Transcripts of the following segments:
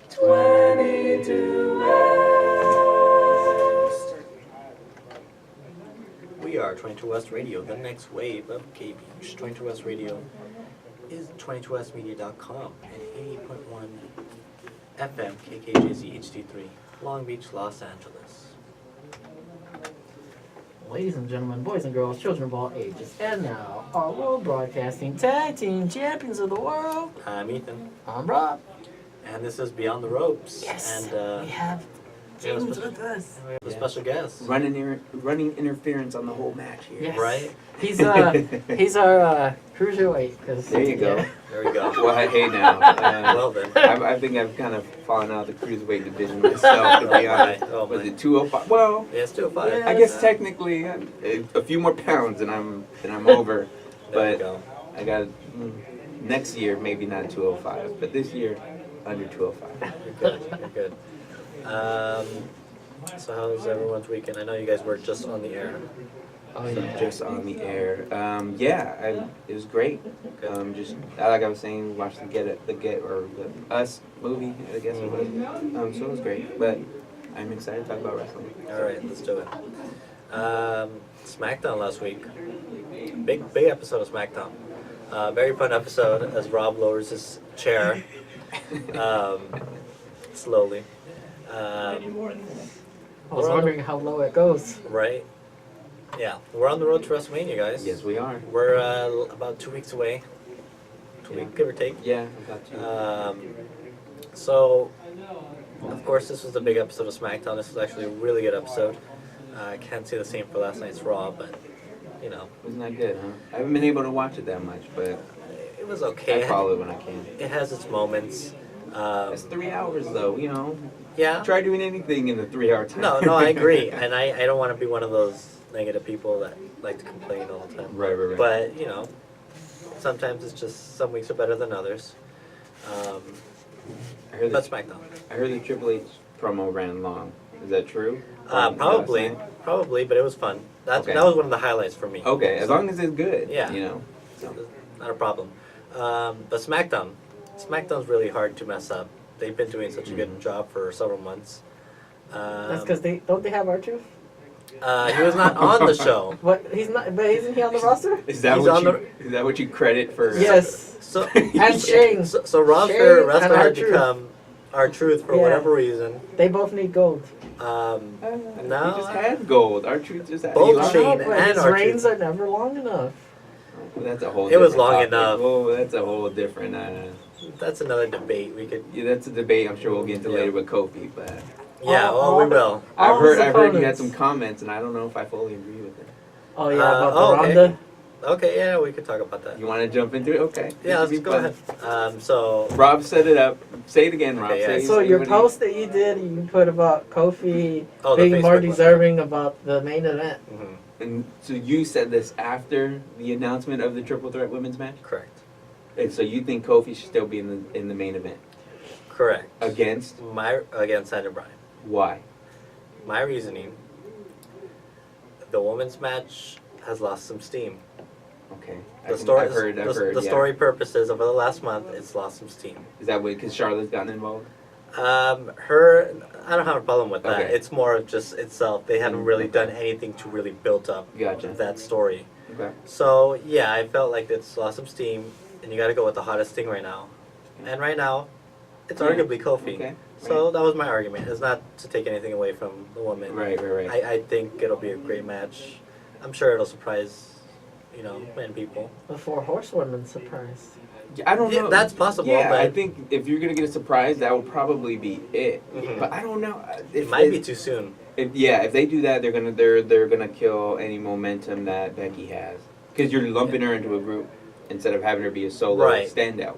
22 West. We are 22 West Radio, the next wave of KBH. 22 West Radio is 22westmedia.com and 88.1 FM KKJZ HD3, Long Beach, Los Angeles. Ladies and gentlemen, boys and girls, children of all ages, and now our World Broadcasting Tag Team Champions of the World. I'm Ethan. I'm Rob. And this is Beyond the Ropes. Yes, And we have James with us. we have a special guest. Running interference on the whole match here. Yes. Right? He's our cruiserweight. There you go. There we go. Well, hey now. Well then. I think I've kind of fallen out of the cruiserweight division myself, to be honest. Oh, Was my. it 205? Well, Yeah, it's 205. Yeah. I guess technically a few more pounds and I'm over. There we But go. I got next year maybe not 205, but this year under 205. You're good. You're good. So how was everyone's weekend? I know you guys were just on the air. Oh yeah. Just on the air. It was great. Just like I was saying, watched the Us movie, I guess it was. So it was great. But I'm excited to talk about wrestling. All right, let's do it. SmackDown last week. Big episode of SmackDown. Very fun episode as Rob lowers his chair slowly. I was wondering how low it goes. Right? Yeah, we're on the road to WrestleMania, guys. Yes, we are. We're about 2 weeks away. 2 weeks, give or take. Yeah, about to. So, of course, this was the big episode of SmackDown. This was actually a really good episode. I can't say the same for last night's Raw, but, you know. Wasn't that good, huh? I haven't been able to watch it that much, but It was okay. I follow it when I can. It has its moments. It's 3 hours, though, you know. Yeah. Try doing anything in the 3 hour time. No, I agree. And I don't want to be one of those negative people that like to complain all the time. Right. But, you know, sometimes it's just some weeks are better than others. I heard But that SmackDown. I heard the Triple H promo ran long. Is that true? Probably, but it was fun. That was one of the highlights for me. Okay, as long as it's good. Yeah. You know. So. Not a problem. But SmackDown's really hard to mess up. They've been doing such a good job for several months. That's because they have R-Truth? He was not on the show. But he's not. But isn't he on the roster? Is that He's what you credit for? Yes. So And Shane. So Rob's Shane favorite wrestler and had R-Truth. become R-Truth for Yeah. whatever reason. They both need gold. No. He just had gold. R-Truth just had Both he lost- Shane but and his R-Truth. reigns are never long enough. That's a whole. It was different long topic. enough. Oh, that's a whole different. That's another debate we could. Yeah, that's a debate. I'm sure we'll get into later with Kofi, but Yeah, well, we will. All his I've heard you had opponents. some comments, and I don't know if I fully agree with it. Oh yeah, about the okay. Ronda. Okay, yeah, we could talk about that. You want to jump into it? Okay. Yeah, This let's should be go fun. ahead. So Rob set it up. Say it again, Rob. Okay, yeah. Say- So say your what post that you did, you put about Kofi Oh, the being more Facebook one. deserving about the main event. mhm, And so you said this after the announcement of the Triple Threat Women's match, correct. and so you think Kofi should still be in the main event Correct. against Against Sandra Bryan. why? My reasoning: the women's match has lost some steam. Okay. The story, I've heard. the yeah. story purposes over the last month, it's lost some steam. Is that because Charlotte's gotten involved? I don't have a problem with that. Okay. It's more of just itself. They haven't really done anything to really build up Gotcha. that story. Okay. So yeah, I felt like it's lost some steam, and you got to go with the hottest thing right now. And right now, it's Yeah. arguably Kofi. Okay. So that was my argument. It's not to take anything away from the woman. Right. I think it'll be a great match. I'm sure it'll surprise, many people. The Four Horsewomen surprise. I don't Yeah, know. that's possible, Yeah, but I think if you're gonna get a surprise, that will probably be it. Mhm. But I don't know. it might be too soon. If they do that, they're gonna kill any momentum that Becky has because you're lumping her into a group instead of having her be a solo Right. standout.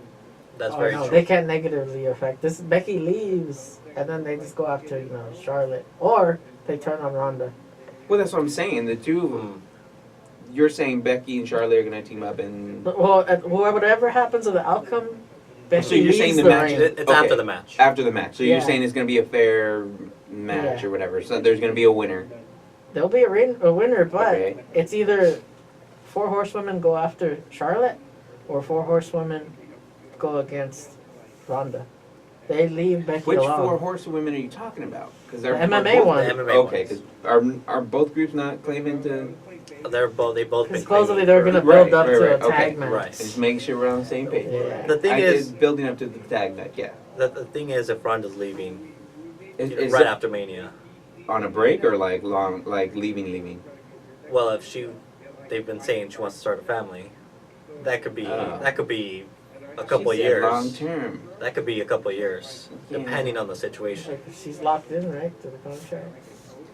That's Oh, very no, true. they can't negatively affect this. Becky leaves, and then they just go after Charlotte, or they turn on Ronda. Well, that's what I'm saying. The two of them. You're saying Becky and Charlotte are gonna team up and. Well, whatever happens to the outcome, Becky So you're leads saying the the match- reign. It's Okay. after the match. After the match, so you're Yeah. saying it's gonna be a fair match Yeah. or whatever. So there's gonna be a winner. There'll be a winner, but Okay. it's either Four Horsewomen go after Charlotte, or Four Horsewomen go against Ronda. They leave Becky Which alone. 4 horsewomen are you talking about? Because The MMA one. The MMA Okay, ones. because are both groups not claiming to? They've both been Supposedly claiming they're for- gonna build Right, up right, to right, a tag okay. match. Right. Just make sure we're on the same page. Yeah. The thing is, it's building up to the tag match. Yeah. the thing is, if Ronda's leaving Is right it after Mania, on a break or like long, like leaving? well, if they've been saying she wants to start a family, that could be Oh. a couple She said years. long term. That could be a couple years, Yeah. depending on the situation. Like, she's locked in, right, to the contract.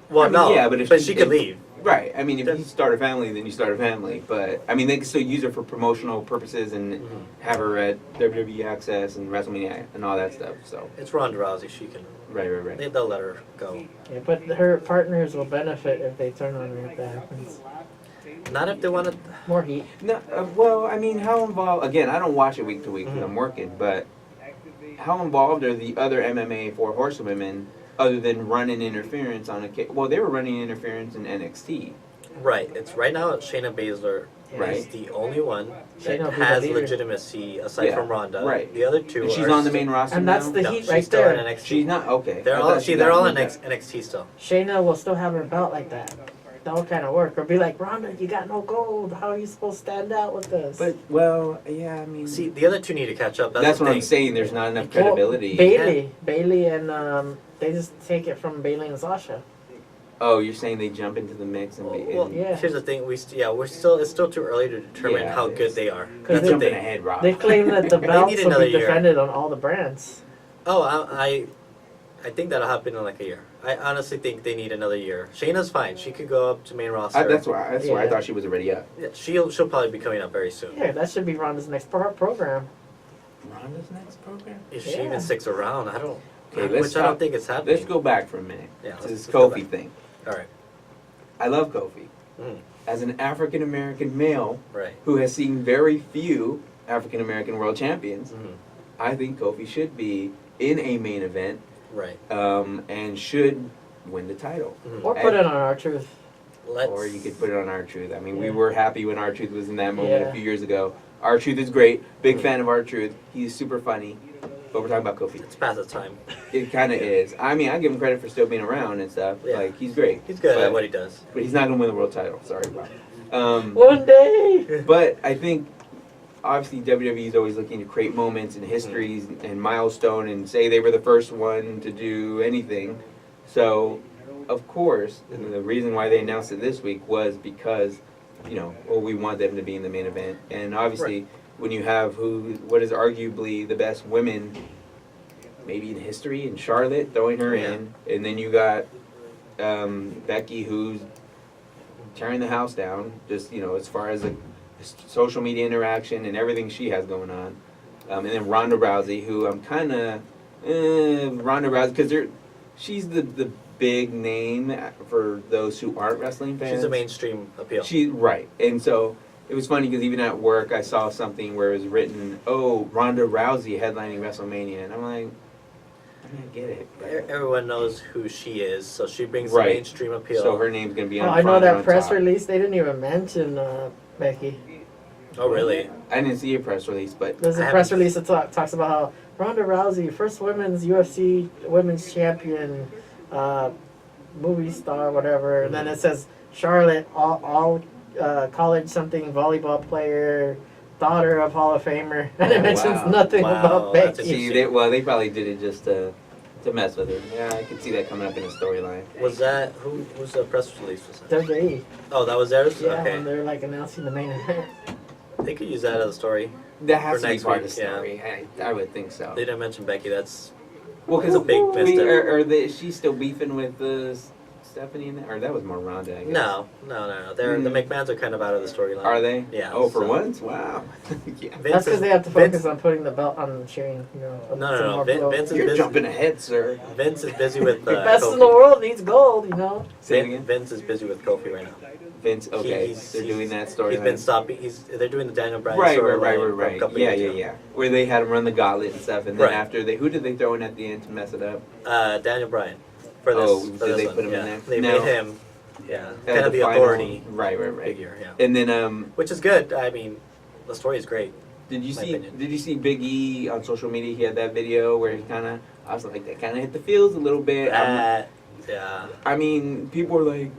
Well, I mean, no, yeah, but if she could leave. Right. I mean, if Then- you start a family, then you start a family. But I mean, they can still use her for promotional purposes and have her at WWE Access and WrestleMania and all that stuff. So It's Ronda Rousey. She can. right. They'll let her go. Yeah, but her partners will benefit if they turn on her if that happens. Not if they want to. More heat. No, well, I mean, how involved? Again, I don't watch it week to week because I'm working. But how involved are the other MMA 4 horsewomen other than running interference on a? Well, they were running interference in NXT. Right. It's right now. Shayna Baszler is Right. the only one that Shayna will be has the leader. legitimacy aside Yeah, from Ronda. right. The other two. And she's are on the still- main roster And that's now? the No, heat she's right still there. in NXT. She's not okay. They're I all thought she they're got all in moved up. NXT still. Shayna will still have her belt like that. That'll kind of work. Or be like, Ronda, you got no gold. How are you supposed to stand out with this? But well, yeah, I mean, See, the other two need to catch up. that's the what I'm thing. saying. There's not enough Well, credibility. Bailey, and they just take it from Bailey and Sasha. Oh, you're saying they jump into the mix and be? Well, Yeah. here's the thing. It's still too early to determine Yeah, how it good is. they are. Because They're That's the jumping thing. ahead, Rob. They claim that the They belts need will another be year. defended on all the brands. Oh, I think that'll happen in like a year. I honestly think they need another year. Shayna's fine. She could go up to main roster. That's why I Yeah. thought she was already up. Yeah, she'll probably be coming up very soon. Yeah, that should be Ronda's next program. Ronda's next program. If she Yeah. even sticks around, I don't. Okay, let's which I talk- don't think it's happening. Let's go back for a minute Yeah, to let's this go Kofi back. thing. All right. I love Kofi. Mm, As an African American male right. who has seen very few African American world champions, Mhm, I think Kofi should be in a main event right. and should win the title. Mhm. Or put it on R-Truth. Let's. Or you could put it on R-Truth. I mean, we Yeah. were happy when R-Truth was in that moment Yeah. a few years ago. R-Truth is great. Big Mhm. fan of R-Truth. He's super funny. But we're talking about Kofi. It's past the time. It kind of is. I mean, I give him credit for still being around and stuff. Yeah. Like, he's great. He's good but, at what he does. But he's not going to win the world title. Sorry, Bob. One day! But I think, obviously, WWE is always looking to create moments and histories and milestone and say they were the first one to do anything. So, of course, the reason why they announced it this week was because, we want them to be in the main event. And obviously, when you have what is arguably the best women, maybe in history, in Charlotte, throwing her Yeah. in, and then you got Becky, who's tearing the house down, just, as far as the social media interaction and everything she has going on. And then Ronda Rousey, who I'm kind of, Ronda Rousey, because she's the big name for those who aren't wrestling fans. She's a mainstream appeal. Right. And so it was funny because even at work I saw something where it was written, "Oh, Ronda Rousey headlining WrestleMania," and I'm like, I get it. but- Everyone knows who she is, so she brings Right. the mainstream appeal. So her name's gonna be on. Oh, I know front or that on press top. release, they didn't even mention Becky. Oh, really? I didn't see a press release, but There's a I press haven't- release that talks about how Ronda Rousey, first women's UFC women's champion, movie star, whatever. And then it says Charlotte, all college something volleyball player, daughter of Hall of Famer, and it Oh, mentions wow. nothing Wow, about that's Becky. see, they probably did it just to mess with her. Yeah, I could see that coming up in a storyline. Was that who's the press release? Was that? WWE. Oh, that was theirs. Yeah, Okay. when they're like announcing the main event. They could use that as a story. That has For to be next part week, of the story. I would think so. They didn't mention Becky. That's Well, It's a big misstep. Is she still beefing with Stephanie in that? Or that was more Ronda, I guess. no. They're the Mm. McMahons are kind of out of the storyline. Are they? Yeah, Oh, for so- once? Wow. Yeah. Vince That's because is- they have to Vince- focus on putting the belt on Shane. Put No. some more Vince blow. is You're busy. jumping ahead, sir. Vince is busy with Best in Kofi. the world needs gold. Say it again. Vince is busy with Kofi right now. Vince, okay. He's- They're doing that story. He's been stopping. They're doing the Daniel Bryan Right. storyline from a couple Yeah. years ago. Where they had him run the gauntlet and stuff, and then Right. after who did they throw in at the end to mess it up? Daniel Bryan. For this, Oh, for did this they one, put him in yeah. there? They No. made him, kind of the final- authority Right. figure, yeah. And then Which is good. I mean, the story is great. Did you My see? opinion. Did you see Big E on social media? He had that video where he kind of. I was like, that kind of hit the feels a little bit. Yeah. I mean, people were like,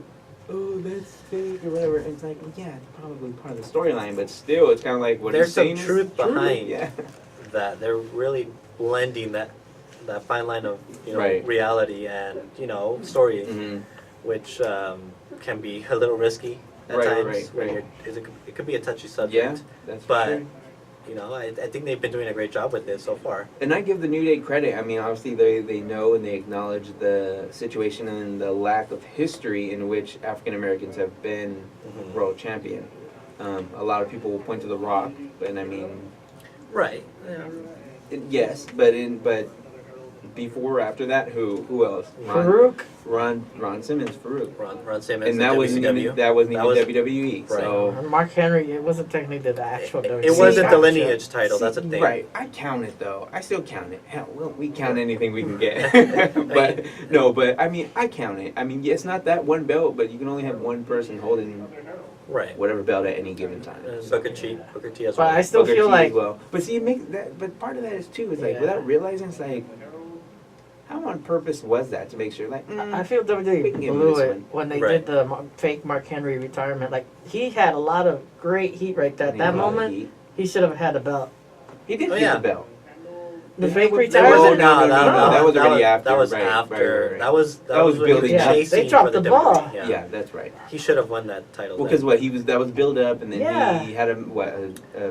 "Oh, that's fake" or whatever. And it's like, well, yeah, it's probably part of the storyline, but still, it's kind of like what There's he's some saying is truth true. behind Yeah. that. They're really blending that fine line of Right. reality and story, Mm-hmm. which can be a little risky at Right, times. right, when right. it could be a touchy Yeah, subject. that's for But sure. I think they've been doing a great job with it so far. And I give the New Day credit. I mean, obviously they know and they acknowledge the situation and the lack of history in which African Americans have been Mhm. world champion. A lot of people will point to The Rock, and I mean, Right. Yeah. yes, but before or after that, who else? Farouk. Ron Simmons, Farouk. Ron Simmons. And that wasn't WCW. even WWE. Right. So Mark Henry, it wasn't technically the actual It WWE wasn't the championship. lineage title. That's the thing. Right, I count it though. I still count it. Hell, we count anything we can get. but I mean, I count it. I mean, yeah, it's not that one belt, but you can only have one person holding Right. whatever belt at any given time. Booker T as But well. I still Booker feel T like as well. But see, it makes that. But part of that is too is like Yeah. without realizing, it's like how on purpose was that to make sure like I feel we WWE can give him blew this it one. when they Right. did the fake Mark Henry retirement. Like he had a lot of great heat right there. and That he had a lot of moment, heat. he should have had a belt. He did Oh, get yeah. the belt. The Yeah, fake that was- retirement. no, that was already after. That was right, after. right. That was That was when he building up. chasing They dropped for the WWE. ball. Yeah, that's right. He should have won that title. Well, then. because that was build up, and then Yeah. he had a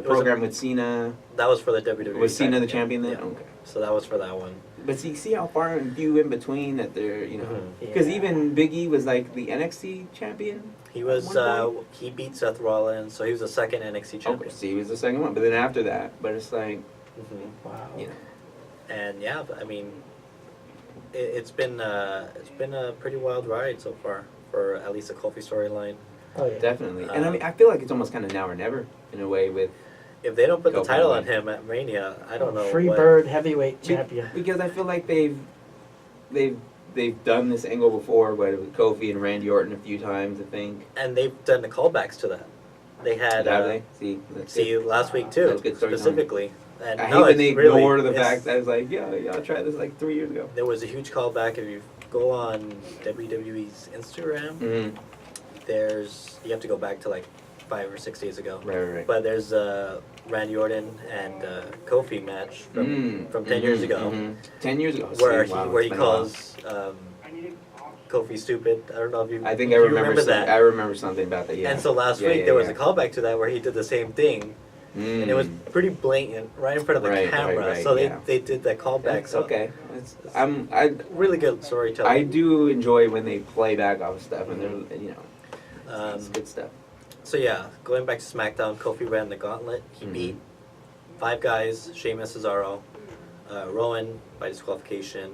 program with Cena. That was for the WWE. Was Cena the title, champion then? Yeah. Okay. So that was for that one. But see how far and few in between that they're, Mhm. because Yeah. even Big E was like the NXT champion. He was. One point? He beat Seth Rollins, so he was the second NXT Okay, champion. see, he was the second one, but then after that, but it's like, Mhm. Wow. you know, And yeah, I mean, it's been a pretty wild ride so far for at least the Kofi storyline. Oh yeah. definitely. And I mean, I feel like it's almost kind of now or never in a way with If they don't put the Kofi title won. on him at Mania, I don't know. Free what, bird heavyweight champion. because I feel like they've done this angle before, but with Kofi and Randy Orton a few times, I think. And they've done the callbacks to that. They had Have they? See, that's see good. last week too, That's good storytelling. specifically. And I no, hate when they it's really- ignore the it's- fact that it's like, yeah, y'all tried this like 3 years ago. there was a huge callback. If you go on WWE's Instagram, Mm-hmm. you have to go back to like 5 or 6 days ago. Right. But there's a Randy Orton and Kofi match from 10 years ago, 10 years ago. where See, wow, he it's been a while. calls Kofi stupid. I don't know if you. I think if I you remember that. I remember something about that. Yeah. And so last Yeah, week yeah, there was yeah. a callback to that where he did the same thing, and it was pretty blatant, right in front of the Right, camera. right, so yeah. they did that callback. That's So okay. I really good storytelling. I do enjoy when they play back off stuff and they're it's good stuff. So yeah, going back to SmackDown, Kofi ran the gauntlet. He Mhm. beat 5 guys: Sheamus, Cesaro, Rowan by disqualification,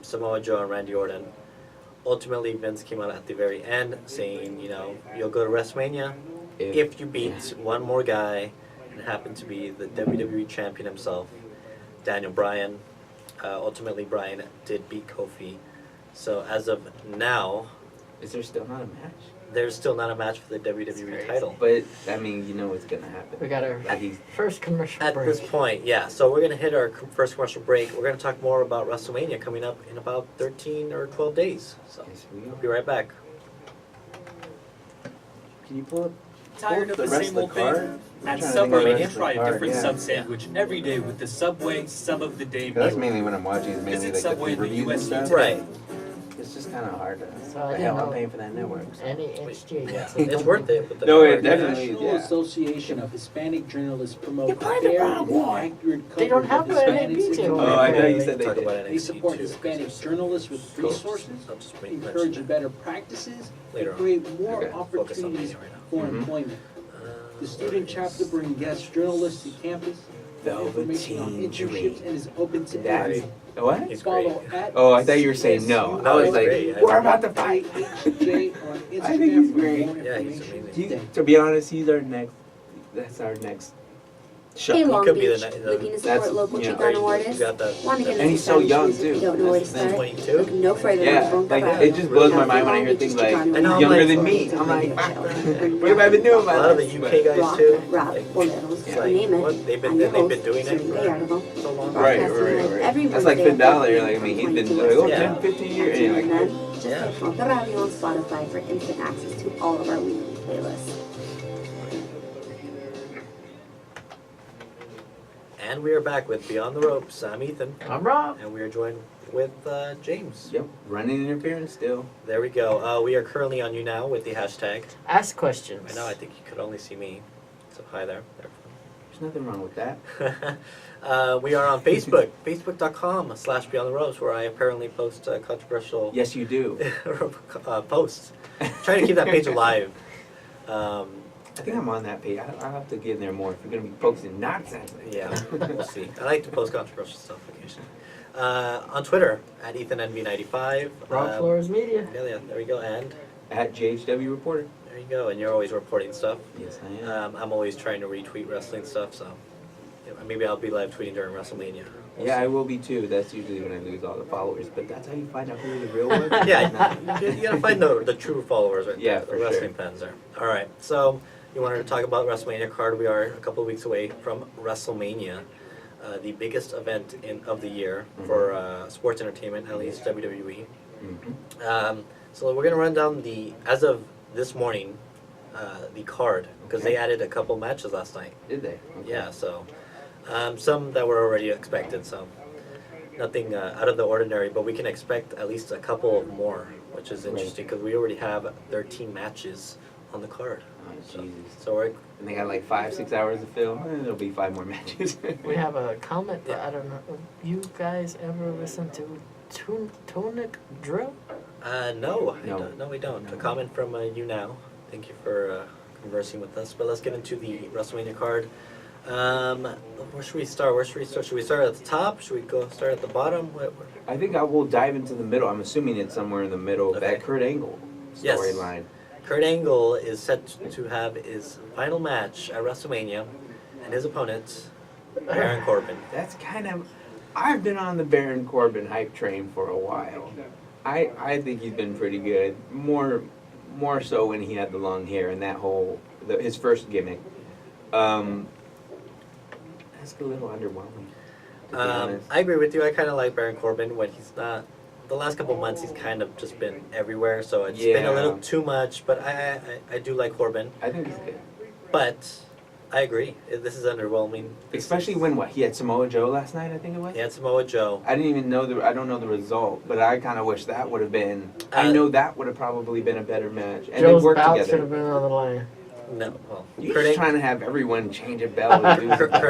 Samoa Joe, and Randy Orton. Ultimately, Vince came out at the very end saying, you'll go to WrestleMania if you beat one more guy, and happened to be the WWE champion himself, Daniel Bryan. Ultimately, Bryan did beat Kofi. So as of now, Is there still not a match? there's still not a match for the WWE title. But I mean, you know what's gonna happen. We got our At these- first commercial At break. this point, yeah. So we're gonna hit our first commercial break. We're gonna talk more about WrestleMania coming up in about 13 or 12 days. So Yes, we we'll are. be right back. Can you pull up? Tired of the rest same of old the card? thing? I'm At trying to think Subway, of the you rest of the try a card, different yeah. sub sandwich every day with the Subway Sub of the Day That's meal. mainly when I'm watching. Is mainly Visit like Subway the in the reviews and US stuff. today. Right. It's just kind of hard to. So I the didn't hell, I'm know paying for that network. So. Any exchange. Yeah. It's worth it. With the No, it card. definitely- National yeah. Association of Hispanic Journalists promote You're playing the fair wrong and one. accurate They don't coverage have of an Hispanics NXT in over Oh, America. I there. thought you said they Talk did. about They NXT support too, Hispanic 'cause journalists with Cool. resources, I'll just bring encourage better practices, Later and on. create more Okay. Focus on opportunities Mania right now. for Mhm. employment. Uh, The student chapter brings guest journalists to campus for information on Velveteen internships and is open to That's everyone. what? He's great. Follow at Oh, I thought you were saying no. No, I was he's like, great. we're about to fight. HJ on Instagram I think he's for great. more Yeah, he's information. amazing. To be honest, he's our next. That's our next Shut- Hey, Long could be Beach, the- looking to that's- support local yeah. Chicano You artists? got that. Want to get And into he's so Spanish young, music too. but don't know where to That's start? 22? Look no further Yeah, than like Bonca it just blows my mind when I hear Long things Beach's like Chicano I know, I'm younger like- than me. I'm like, what have I been doing? A lot of the UK guys Rock, too. rap, Like, boleros, it's you like, name it. what, they've I'm been your doing host, it Serena for Gallardo. so long. Right, Every That's like Wednesday Finn at Balor. Like, I mean, he's been like, oh, Yeah. 10, 15 years. And And you're like, then, just Yeah. like Bonca Radio on Spotify for instant access to all of our weekly playlists. And we are back with Beyond the Ropes. I'm Ethan, I'm Rob. and we are joined with James. yep, running interference still. There we go. We are currently on you now with the hashtag. Ask questions. I know, I think you could only see me. So hi there. There's nothing wrong with that. We are on Facebook, facebook.com/Beyond the Ropes, where I apparently post controversial Yes, you do. posts. Trying to keep that page alive. I think I'm on that page. I'll have to get in there more if you're going to be posting nonsense. Yeah, we'll see. I like to post controversial stuff occasionally. On Twitter, at EthanNV95. Rob Flores Media. Yeah, there we go. And At JHW Reporter. there you go. And you're always reporting stuff. Yes, I am. I'm always trying to retweet wrestling stuff, so maybe I'll be live tweeting during WrestleMania. We'll Yeah, see. I will be too. That's usually when I lose all the followers. But that's how you find out who the real ones. Yeah, you gotta find the true followers right Yeah, there, for the wrestling sure. fans there. All right, so you wanted to talk about WrestleMania card. We are a couple of weeks away from WrestleMania, the biggest event of the year for sports entertainment, at least WWE. Mhm. So we're gonna run down as of this morning, the card because they Okay. added a couple matches last night. Did they? Okay. Yeah, so some that were already expected, so nothing out of the ordinary, but we can expect at least a couple of more, which is interesting because we already have 13 matches on the card. Oh, So, Jesus. so we're And they got like 5-6 hours to film. There'll be 5 more matches. We have a comment, but I don't know. You guys ever listen to Tonic Drill? no, No. no, we don't. No. A comment from you now. Thank you for conversing with us. But let's get into the WrestleMania card. Where should we start? Should we start at the top? Should we start at the bottom? I think I will dive into the middle. I'm assuming it's somewhere in the middle of Okay. that Kurt Angle Yes. storyline. Kurt Angle is set to have his final match at WrestleMania, and his opponent, Baron Corbin. That's kind of. I've been on the Baron Corbin hype train for a while. I think he's been pretty good. More so when he had the long hair and that whole his first gimmick. That's a little underwhelming. To be honest. I agree with you. I kind of like Baron Corbin when he's not. The last couple of months, he's kind of just been everywhere, so it's been a Yeah. little too much. But I do like Corbin. I think he's good. But I agree. This is underwhelming. Especially when he had Samoa Joe last night. I think it was. He had Samoa Joe. I didn't even know I don't know the result, but I kind of wish that would have been. I Uh, know that would have probably been a better match, and Joe's they worked bout should together. have been on the line. No, well, You're Kurt, just Ang- trying to have everyone change a bell. and lose a Kurt, bell.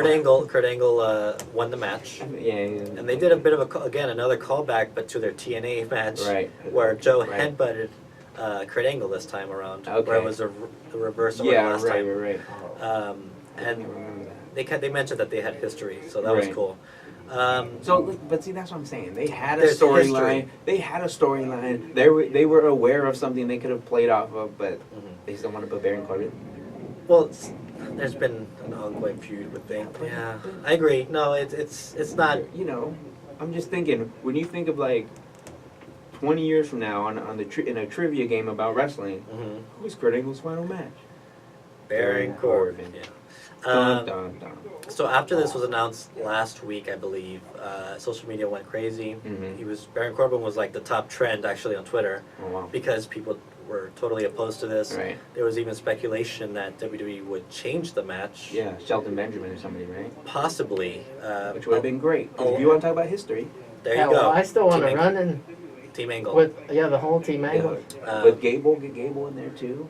Kurt Angle won the match, Yeah, and they did a bit of another callback, but to their TNA match, Right. where Joe Right. headbutted Kurt Angle this time around, Okay. where it was the reverse of what Yeah, last right, time. right. I And can't remember that. they mentioned that they had history, so that was Right. cool. So, but see, that's what I'm saying. They had a There's storyline. history. They had a storyline. They were aware of something they could have played off of, but they still want to put Baron Corbin. Well, there's been an ongoing feud with them. Yeah, I agree. No, it's not. You know, I'm just thinking when you think of like 20 years from now on in a trivia game about wrestling, Mhm. who's Kurt Angle's final match? Baron Corbin. Yeah. Dun, dun, dun. So after this was announced last week, I believe, social media went crazy. Mhm. Baron Corbin was like the top trend actually on Twitter Oh wow. because people were totally opposed to this. Right. There was even speculation that WWE would change the match. Yeah, Shelton Benjamin or somebody, right? Possibly. Which would have been great. 'Cause if you want to talk about history, There Yeah, you go. well, I still want to Team run Angle. in Team Angle. with the whole team angle. with Gable, get Gable in there too.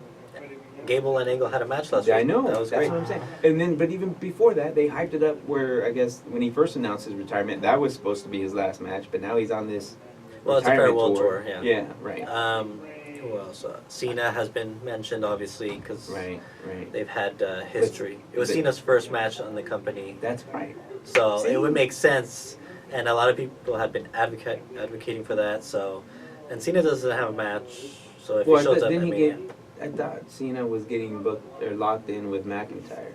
Gable and Angle had a match last Yeah, week. I know. That was That's great. what I'm saying. And then, but even before that, they hyped it up where I guess when he first announced his retirement, that was supposed to be his last match. But now he's on this Well, it's a retirement farewell tour, yeah. Yeah, right, Who else? Cena has been mentioned, obviously, because right, right. they've had history. It was but- Cena's first match on the company, That's right. so See? it would make sense. And a lot of people have been advocating for that. So, and Cena doesn't have a match, so if Well, he shows up, didn't I he mean, get? I thought Cena was getting booked or locked in with McIntyre.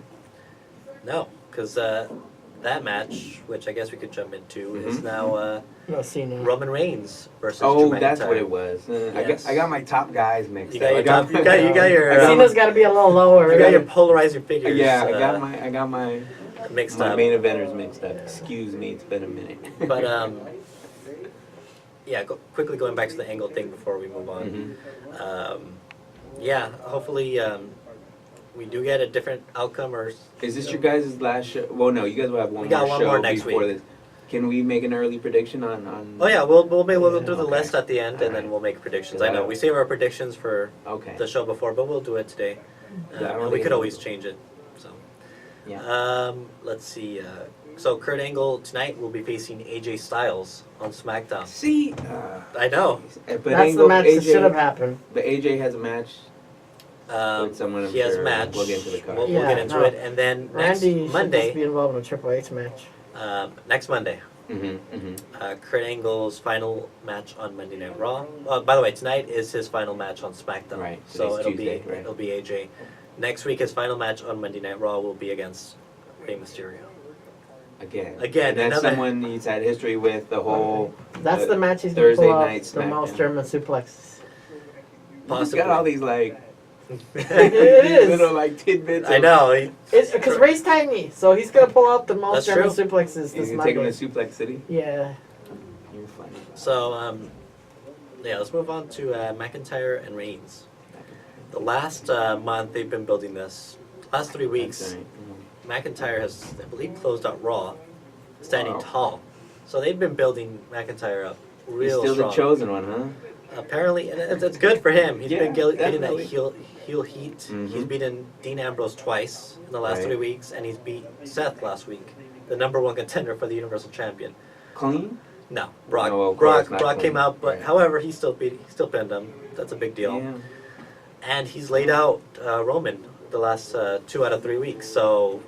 no, because that match, which I guess we could jump into, is Mhm. now No, Cena. Roman Reigns versus Oh, Drew that's McIntyre. what it was. Yes. I got my top guys mixed You up. got your I got top, you got your I got Cena's got to be a little lower. you got your polarizing figures. yeah, I got my mixed my up. main eventers mixed up. Excuse me, it's been a minute. But yeah, quickly going back to the angle thing before we move on. Mhm. Yeah, hopefully we do get a different outcome, or Is this your guys' last show? Well, no, you guys will have one We got more one show more next before week. this. Can we make an early prediction on? oh yeah, we'll do the Okay. list at the end, and then Alright. we'll make predictions. Yeah. I know we save our predictions for Okay. the show before, but we'll do it today. Yeah, I don't And we think could it- always change it. So Yeah. let's see. So Kurt Angle tonight will be facing AJ Styles on SmackDown. See, I know. but That's Angle, the match that AJ should have happened. But AJ has a match. With someone, I'm he has a sure match. we'll get into the card. We'll Yeah, get into no. it, and then next Randy should Monday. just be involved in a Triple H match. Next Monday. Mm-hmm. Kurt Angle's final match on Monday Night Raw. By the way, tonight is his final match on SmackDown. Right, So today's Tuesday, right. it'll be AJ. Next week, his final match on Monday Night Raw will be against Rey Mysterio. Again. Again, And that's another- someone he's had history with the whole. That's the match he's going to Thursday pull night off the most SmackDown. German suplexes. He's got all these like It is. little like tidbits. I know. Because Ray's tiny, so he's going to pull out the most That's German true. suplexes He's this taking him Monday. to Suplex City. Yeah. You're funny. So, yeah, let's move on to McIntyre and Reigns. The last month they've been building this. Last 3 weeks, That's right. McIntyre has, I believe, closed out Raw, standing Wow. tall. So they've been building McIntyre up He's real still strong. the chosen one, huh? Apparently, and it's good for him. He's Yeah, been getting that definitely. heel heat. Mhm. He's beaten Dean Ambrose twice in the last Right. 3 weeks, and he's beat Seth last week, the #1 contender for the Universal Champion. Clean? No, Brock. No, of course, not Brock came clean. out, but Right. however, he still pinned him. That's a big deal. Yeah. And he's laid out Roman the last 2 out of 3 weeks. So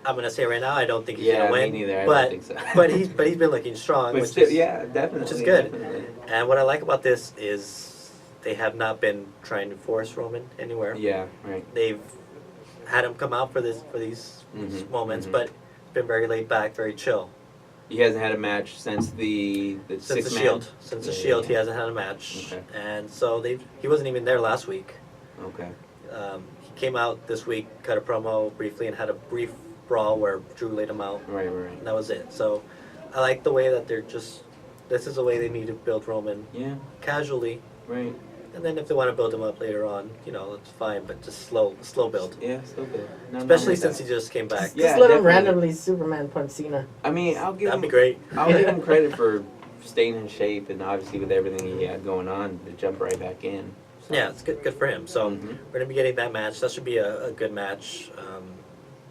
I'm gonna say right now, I don't think he's Yeah, gonna win. me neither. I but don't think so. but he's been looking strong, But which still, is yeah, definitely. which is good. Definitely. And what I like about this is they have not been trying to force Roman anywhere. Yeah, right. They've had him come out for these Mhm, moments, mhm. but been very laid back, very chill. He hasn't had a match since the Since six the man. Shield, since the Yeah, Shield, yeah. he hasn't had a match, Okay. and so he wasn't even there last week. Okay. He came out this week, cut a promo briefly, and had a brief brawl where Drew laid him out, Right, and that was it. So I like the way that this is the way they need to build Roman Yeah, casually, right. and then if they want to build him up later on, that's fine, but just slow build. Yeah, still good. No, Especially no, since he just came back. Yeah, Just let him definitely. randomly Superman punch Cena. I mean, I'll give That'd be him. great. I'll give him credit for staying in shape and obviously with everything he had going on to jump right back in. So. Yeah, it's good for him. So Mhm. we're gonna be getting that match. That should be a good match.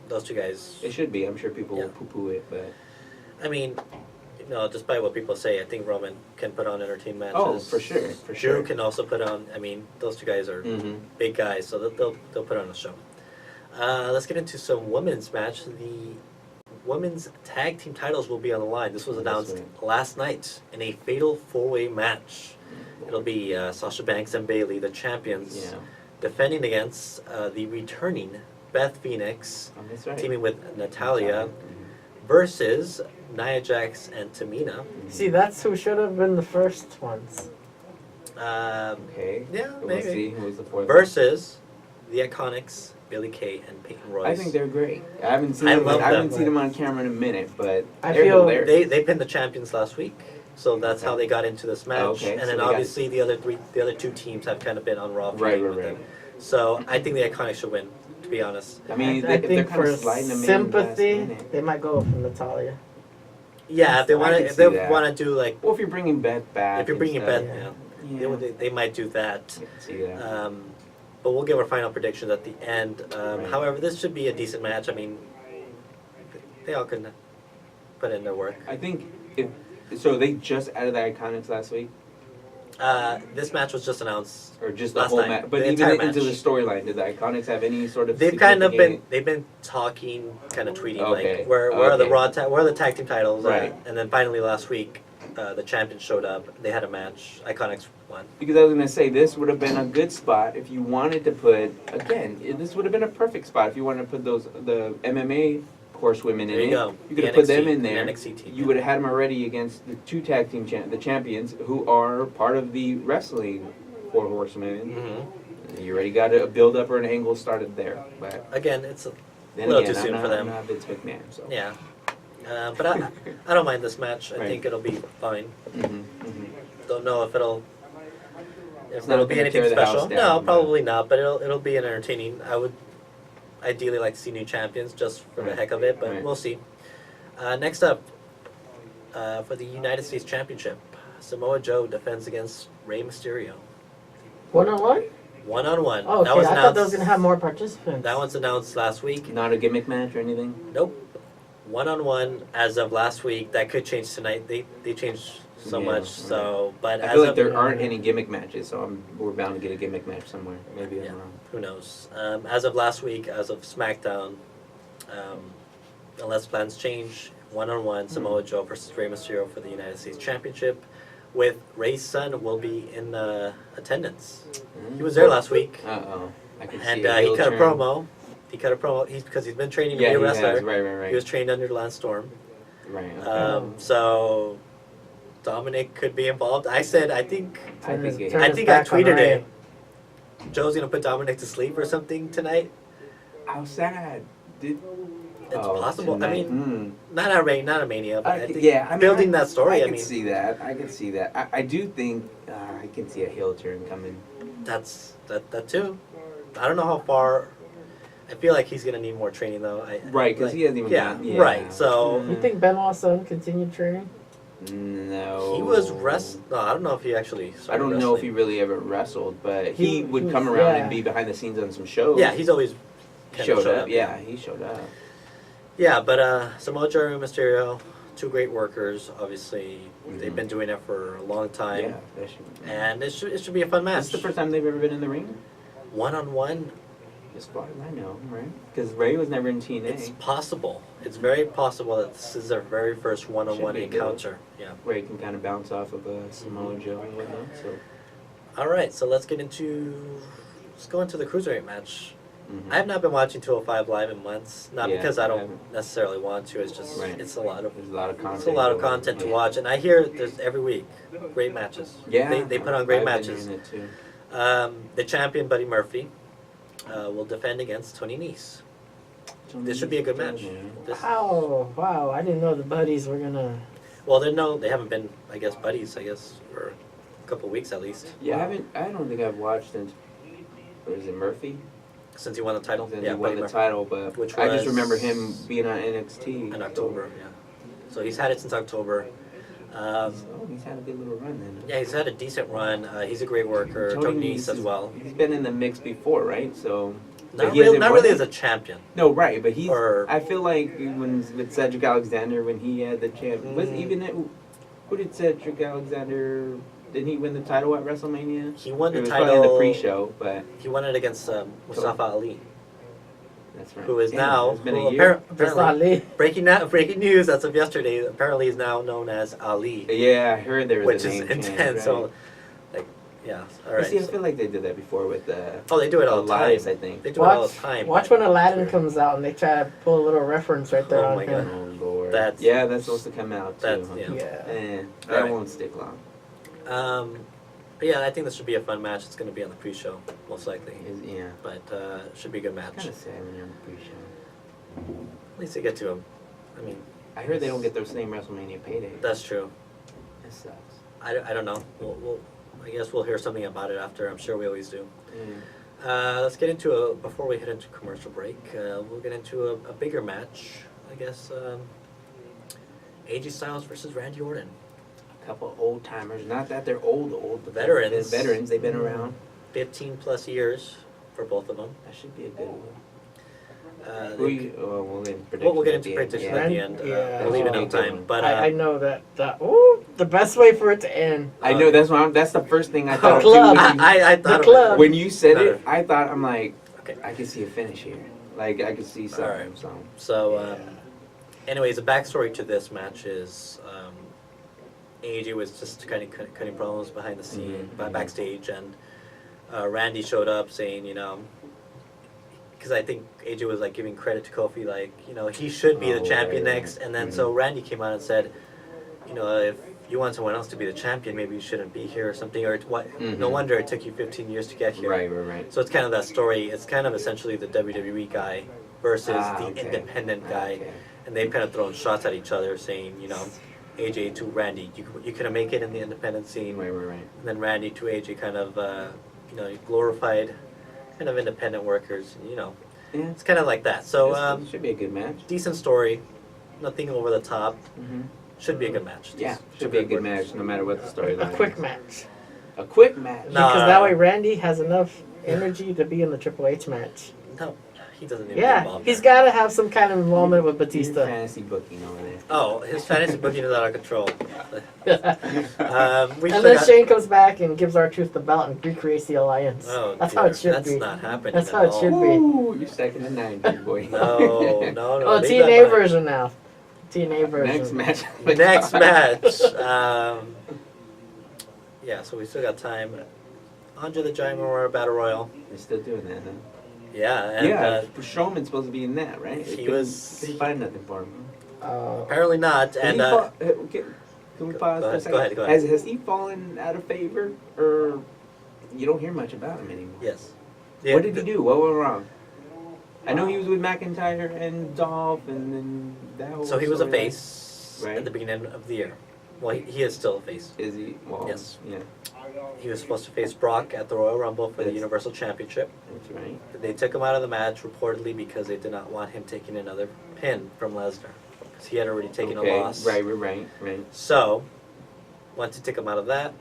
Those two guys. It should be. I'm sure people Yeah. will poo-poo it, but I mean, despite what people say, I think Roman can put on entertaining matches. oh, for sure, for Drew sure. can also put on. I mean, those two guys are Mm-hmm. big guys, so they'll put on a show. Let's get into some women's match. The women's tag team titles will be on the line. This was That's announced right. last night in a fatal 4-way match. It'll be Sasha Banks and Bayley, the champions, Yeah, defending against the returning Beth Phoenix, oh, that's right. teaming with Natalia, versus Nia Jax and Tamina. Mhm. See, that's who should have been the first ones. Okay. Yeah, We'll maybe. see who's the fourth. Versus the Iconics, Billie Kay and Peyton Royce. I think they're great. I haven't seen I them. love I haven't them. seen them on camera in a minute, but I they're feel hilarious. They pinned the champions last week, so that's how they got into this match. Okay, And so then they got- obviously the other two teams have kind of been on Raw. Right, feuding right, with right. them. So I think the Iconics should win, to be honest. I mean, I if they're think kind for of sliding them in sympathy, last minute. they might go for Natalia. Yeah, if they I want can to, if see they that. want to do like, Well, if you're bringing Beth back, if you're and bringing stuff, Beth, yeah. yeah, they might do that. I can see that. But we'll give our final predictions at the end. Right. However, this should be a decent match. I mean, they all can put in their work. I think if so, they just added the Iconics last week, This match was just announced. or just the Last whole night, match. But the even entire into the match. storyline, did the Iconics have any sort of? They've kind of significant- been talking, kind of tweeting Okay, like where are the okay. where are the tag team titles Right. at? And then finally last week the champion showed up. They had a match. Iconics won. Because I was gonna say this would have been a good spot if you wanted to put this would have been a perfect spot if you wanted to put the MMA horsewomen in There you it. go. You could have The put them NXT in there. the NXT team. You would have had them already against the two tag team the champions who are part of the wrestling four horsewomen. Mm-hmm. You already got a build up or an angle started there. But Again, it's a then little again, too soon I'm for not, them. I'm not Vince McMahon, so Yeah. But I don't mind this match. I Right. think it'll be fine. Mm-hmm. Don't know if it'll It's not be gonna anything tear the house special. down, No, but- probably not. But it'll be entertaining. I would ideally like to see new champions just for the Right. heck of it, but Right. we'll see. Next up, for the United States Championship, Samoa Joe defends against Rey Mysterio. 1-on-1? 1-on-1. Oh, That okay. was I thought that was gonna have more participants. That one's announced last week. Not a gimmick match or anything. Nope. 1-on-1 as of last week. That could change tonight. They changed so Yeah, much. So, but I as feel like of there aren't any gimmick matches, so we're bound to get a gimmick match somewhere. Maybe I'm Yeah. wrong. Who knows? As of last week, as of SmackDown, unless plans change, 1-on-1 Samoa Joe versus Rey Mysterio for the United States Championship, with Rey's son will be in attendance. He was there last week, Uh-oh. I can and see a he heel cut a turn. promo. Because he's been training to Yeah, be a he has. wrestler. Right. He was trained under Lance Storm. Right. Okay. So Dominic could be involved. I said I think I think it- Turn I his think I back on tweeted Ray. it. Joe's gonna put Dominic to sleep or something tonight. How sad. It's possible. Tonight. I mean, not a Mania, but I think I mean, building that story. I I can mean, see that. I can see that. I do think I can see a heel turn coming. that's that too. I don't know how far. I feel like he's gonna need more training though. Right, because he hasn't even yeah, gotten. right. So You think Benoit's son continued training? No. he was No, I don't know if he actually. I Started don't know if he wrestling. really ever wrestled, but he He would was- come around yeah. and be behind the scenes on some shows. Yeah, he's always kinda showed up. Yeah, he showed up. Yeah, but Samoa Joe and Mysterio, two great workers. Obviously, they've been doing it for a long time, Yeah, that should. and it should be a fun match. This is the first time they've ever been in the ring, 1-on-1. as far as I know, right? Because Ray was never in TNA. It's possible. It's very possible that this is their very first 1-on-1 Should be good. encounter. Yeah. Ray can kind of bounce off of Samoa Joe and whatnot. So. All right, so let's go into the cruiserweight match. Mhm. I have not been watching 205 Live in months, not Yeah, because I I don't haven't. necessarily want to. It's just Right. it's a lot of There's a lot of content. it's a lot of content to Yeah. watch, and I hear there's every week great matches. Yeah, they put on great I've been matches. hearing it too. The champion Buddy Murphy will defend against Tony Nese. This should be a good match. This, Wow! I didn't know the buddies were gonna. well, they haven't been, I guess, buddies. I guess for a couple of weeks at least Yeah, I don't think I've watched since. What is it, Murphy? since he won the title. Since Yeah, he won Buddy the Murphy title, but Which I just was- remember him being on NXT in October. Yeah, so he's had it since October. Oh, he's had a good little run then. Yeah, he's had a decent run. He's a great worker. Tony Nese as well. He's been in the mix before, right? So. but Not he hasn't really won as it? a champion. No, right, but he's. Or- I feel like when with Cedric Alexander when he had the champ, was even at, who did Cedric Alexander? Didn't he win the title at WrestleMania? He won It the was title. probably in the pre-show, but He won it against Mustafa Ali, that's right. who is Damn, now It's been who a year. apparently breaking news as of yesterday. Apparently, is now known as Ali, Yeah, I heard there was which a is name change, intense. right? So, like, yeah. All But right. see, I so- feel like they did that before with oh, they do it all the time. Elias, I think. They do it all the time. Watch when Aladdin comes out and they try to pull a little reference right there Oh on my him. Oh Lord. That's- that's supposed to come out too. that's- huh? yeah. Yeah. That Alright. won't stick long. But yeah, I think this should be a fun match. It's going to be on the pre-show, most likely. Yeah. But it should be a good match. Kind of sad when you're on the pre-show. At least they get to him. I mean, I heard they don't get their same WrestleMania payday. that's true. That sucks. I don't know. I guess we'll hear something about it after. I'm sure we always do. Yeah. Let's get into before we head into commercial break, we'll get into a bigger match. I guess AJ Styles versus Randy Orton. A couple old timers. Not that they're old, but Veterans. They're veterans. They've been around. 15 plus years for both of them. That should be a good one. We'll We'll get into we'll get into the end. predictions at the end. Yeah. We'll leave That enough should be a good time. one. But I know that. Ooh, the best way for it to end. I know that's the first thing I thought of Club. too. When you, I thought The of it. club. when you said No, it, I thought I'm like, Okay. I could see a finish here. Like I could see something. Alright. So So, anyways, the backstory to this match is AJ was just kind of cutting problems behind the scene, Mhm. backstage, and Randy showed up saying, because I think AJ was like giving credit to Kofi, like, he should be the champion right. next, and then so Randy came out and said, if you want someone else to be the champion, maybe you shouldn't be here or something, or what? No Mhm. wonder it took you 15 years to get here. Right. So it's kind of that story. It's kind of essentially the WWE guy versus the Okay. independent guy, Okay. and they've kind of thrown shots at each other, saying, AJ to Randy, you couldn't make it in the independent scene, Right. and then Randy to AJ, kind of glorified kind of independent workers. Yeah. It's kind of like that. So This should be a good match. decent story, nothing over the top. Mm-hmm. Should be a good match. Yeah, Just should be a good good work. match no matter what the A storyline. quick is. match. A quick match. No. Because that way Randy has enough energy to be in the Triple H match. No, he doesn't need to be Yeah, involved he's there. got to have some kind of involvement with Your Batista. fantasy booking over there. Oh, his fantasy booking is out of control. We And still then got- Shane comes back and gives R-Truth the belt and recreates the alliance. Oh, That's dear. how it should That's be. not happening. That's at how it all. should be. Ooh, you're stuck in the 90s, boy. No. Oh, leave TNA that behind. version now. TNA version. Next match. Next match. Yeah, so we still got time. Andre the Giant Memorial Battle Royal. They're still doing that, huh? Yeah, and Yeah, Strowman's supposed to be in that, right? he Couldn't- was- Couldn't find nothing for him. apparently not. Has And he can we pause Go for a ahead, second? go ahead. Has he fallen out of favor, or you don't hear much about him anymore? yes. What did he do? What went wrong? I know he was with McIntyre and Dolph, and then that whole. So he was a storyline. face Right. at the beginning of the year. Well, he is still a face. Is he? Well, Yes. Yeah, He was supposed to face Brock at the Royal Rumble for the That's- Universal Championship. that's right. They took him out of the match reportedly because they did not want him taking another pin from Lesnar, because he had already taken Okay, a loss. Right. So, once he took him out of that,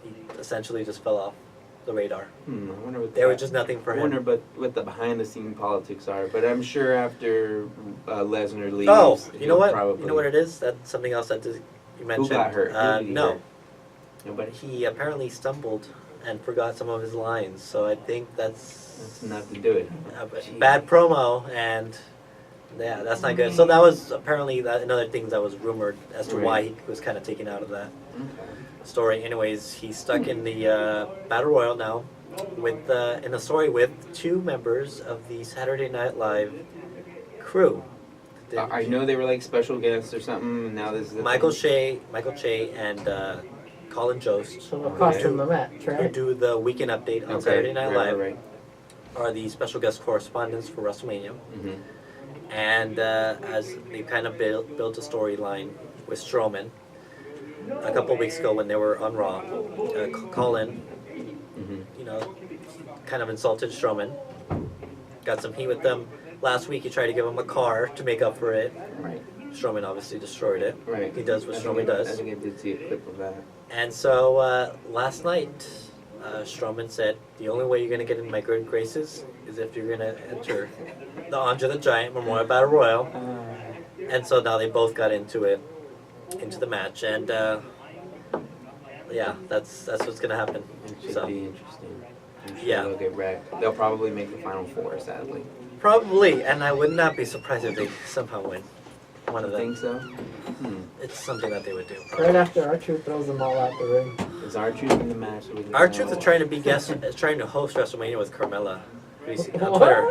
he essentially just fell off the radar. I wonder what There was just nothing for I him. wonder what the behind-the-scene politics are, but I'm sure after Lesnar leaves. Oh, you know he'll what? Probably, You know what it is? That's something else that you mentioned. Who got hurt? Who did he No, hurt? Nobody. he apparently stumbled and forgot some of his lines. So I think That's that's not to do it. a bad promo, and yeah, that's not good. So that was apparently another thing that was rumored as to why he was kind of taken out of that Okay. story. Anyways, he's stuck in the Battle Royal now, with in a story with two members of the Saturday Night Live crew. I know they were like special guests or something. And now this is the Michael thing. Che, and Colin Jost, So they'll cost him the match, who right? do the weekend update on Okay, Saturday Night Live, right. are the special guest correspondents for WrestleMania. Mhm. And as they kind of built a storyline with Strowman a couple weeks ago when they were on Raw, Colin, Mhm. kind of insulted Strowman, got some heat with them. Last week he tried to give him a car to make up for it. Right. Strowman obviously destroyed it. Right. He does what I Strowman think I does. think I did see a clip of that. And so last night, Strowman said, the only way you're going to get in my good graces is if you're going to enter the Andre the Giant Memorial Battle Royal. And so now they both got into the match. And yeah, that's what's going to happen. It should So be interesting. I'm sure Yeah. they'll get wrecked. They'll probably make the final four, sadly. probably, and I would not be surprised if they somehow win one of I them. think so. It's something that they would do. Right after R-Truth throws them all out the ring. Is R-Truth in the match? Or is R-Truth is trying to be trying to host WrestleMania with Carmella. Have you seen on Twitter?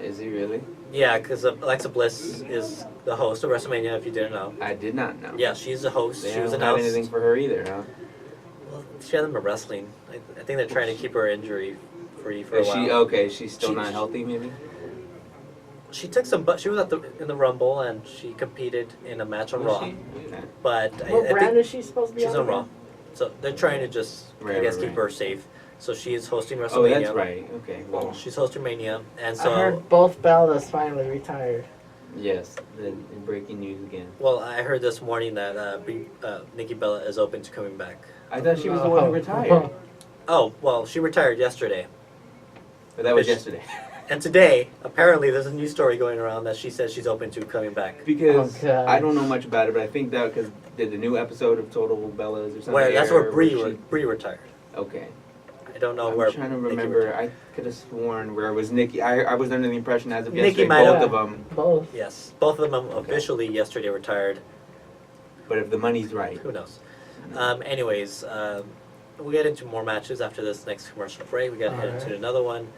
Is he really? Yeah, because Alexa Bliss is the host of WrestleMania, if you didn't know. I did not know. Yeah, she's the host. They She was haven't had announced. anything for her either, huh? Well, she hasn't been wrestling. I think they're trying to keep her injury free for a Is while. she okay? She's still She- not healthy, maybe. She took some, but she was in the Rumble and she competed in a match on Was Raw. she? Okay. But What I brand think is she supposed to be she's on again? Raw. So they're trying to just, I Right, guess, right, keep right. her safe. So she is hosting WrestleMania. Oh, that's right. Okay. Well, She's hosting Mania, and I so heard both Bellas finally retired. yes. In breaking news again. well, I heard this morning that Nikki Bella is open to coming back. I thought she was the one who retired. Oh, well, she retired yesterday. But that was Fish. yesterday. And today, apparently, there's a news story going around that she says she's open to coming back. Because Oh, God. I don't know much about it, but I think that because did the new episode of Total Bellas or something. Where that's air where Brie she- Brie retired. Okay. I don't know I'm where. trying to Nikki remember. retired. I could have sworn where it was Nikki. I was under the impression as of Nikki yesterday, might both have- of them. Both. Yes, both of them officially yesterday retired. But if the money's right, Who knows? Anyways, we'll get into more matches after this next commercial break. We got to head into another one.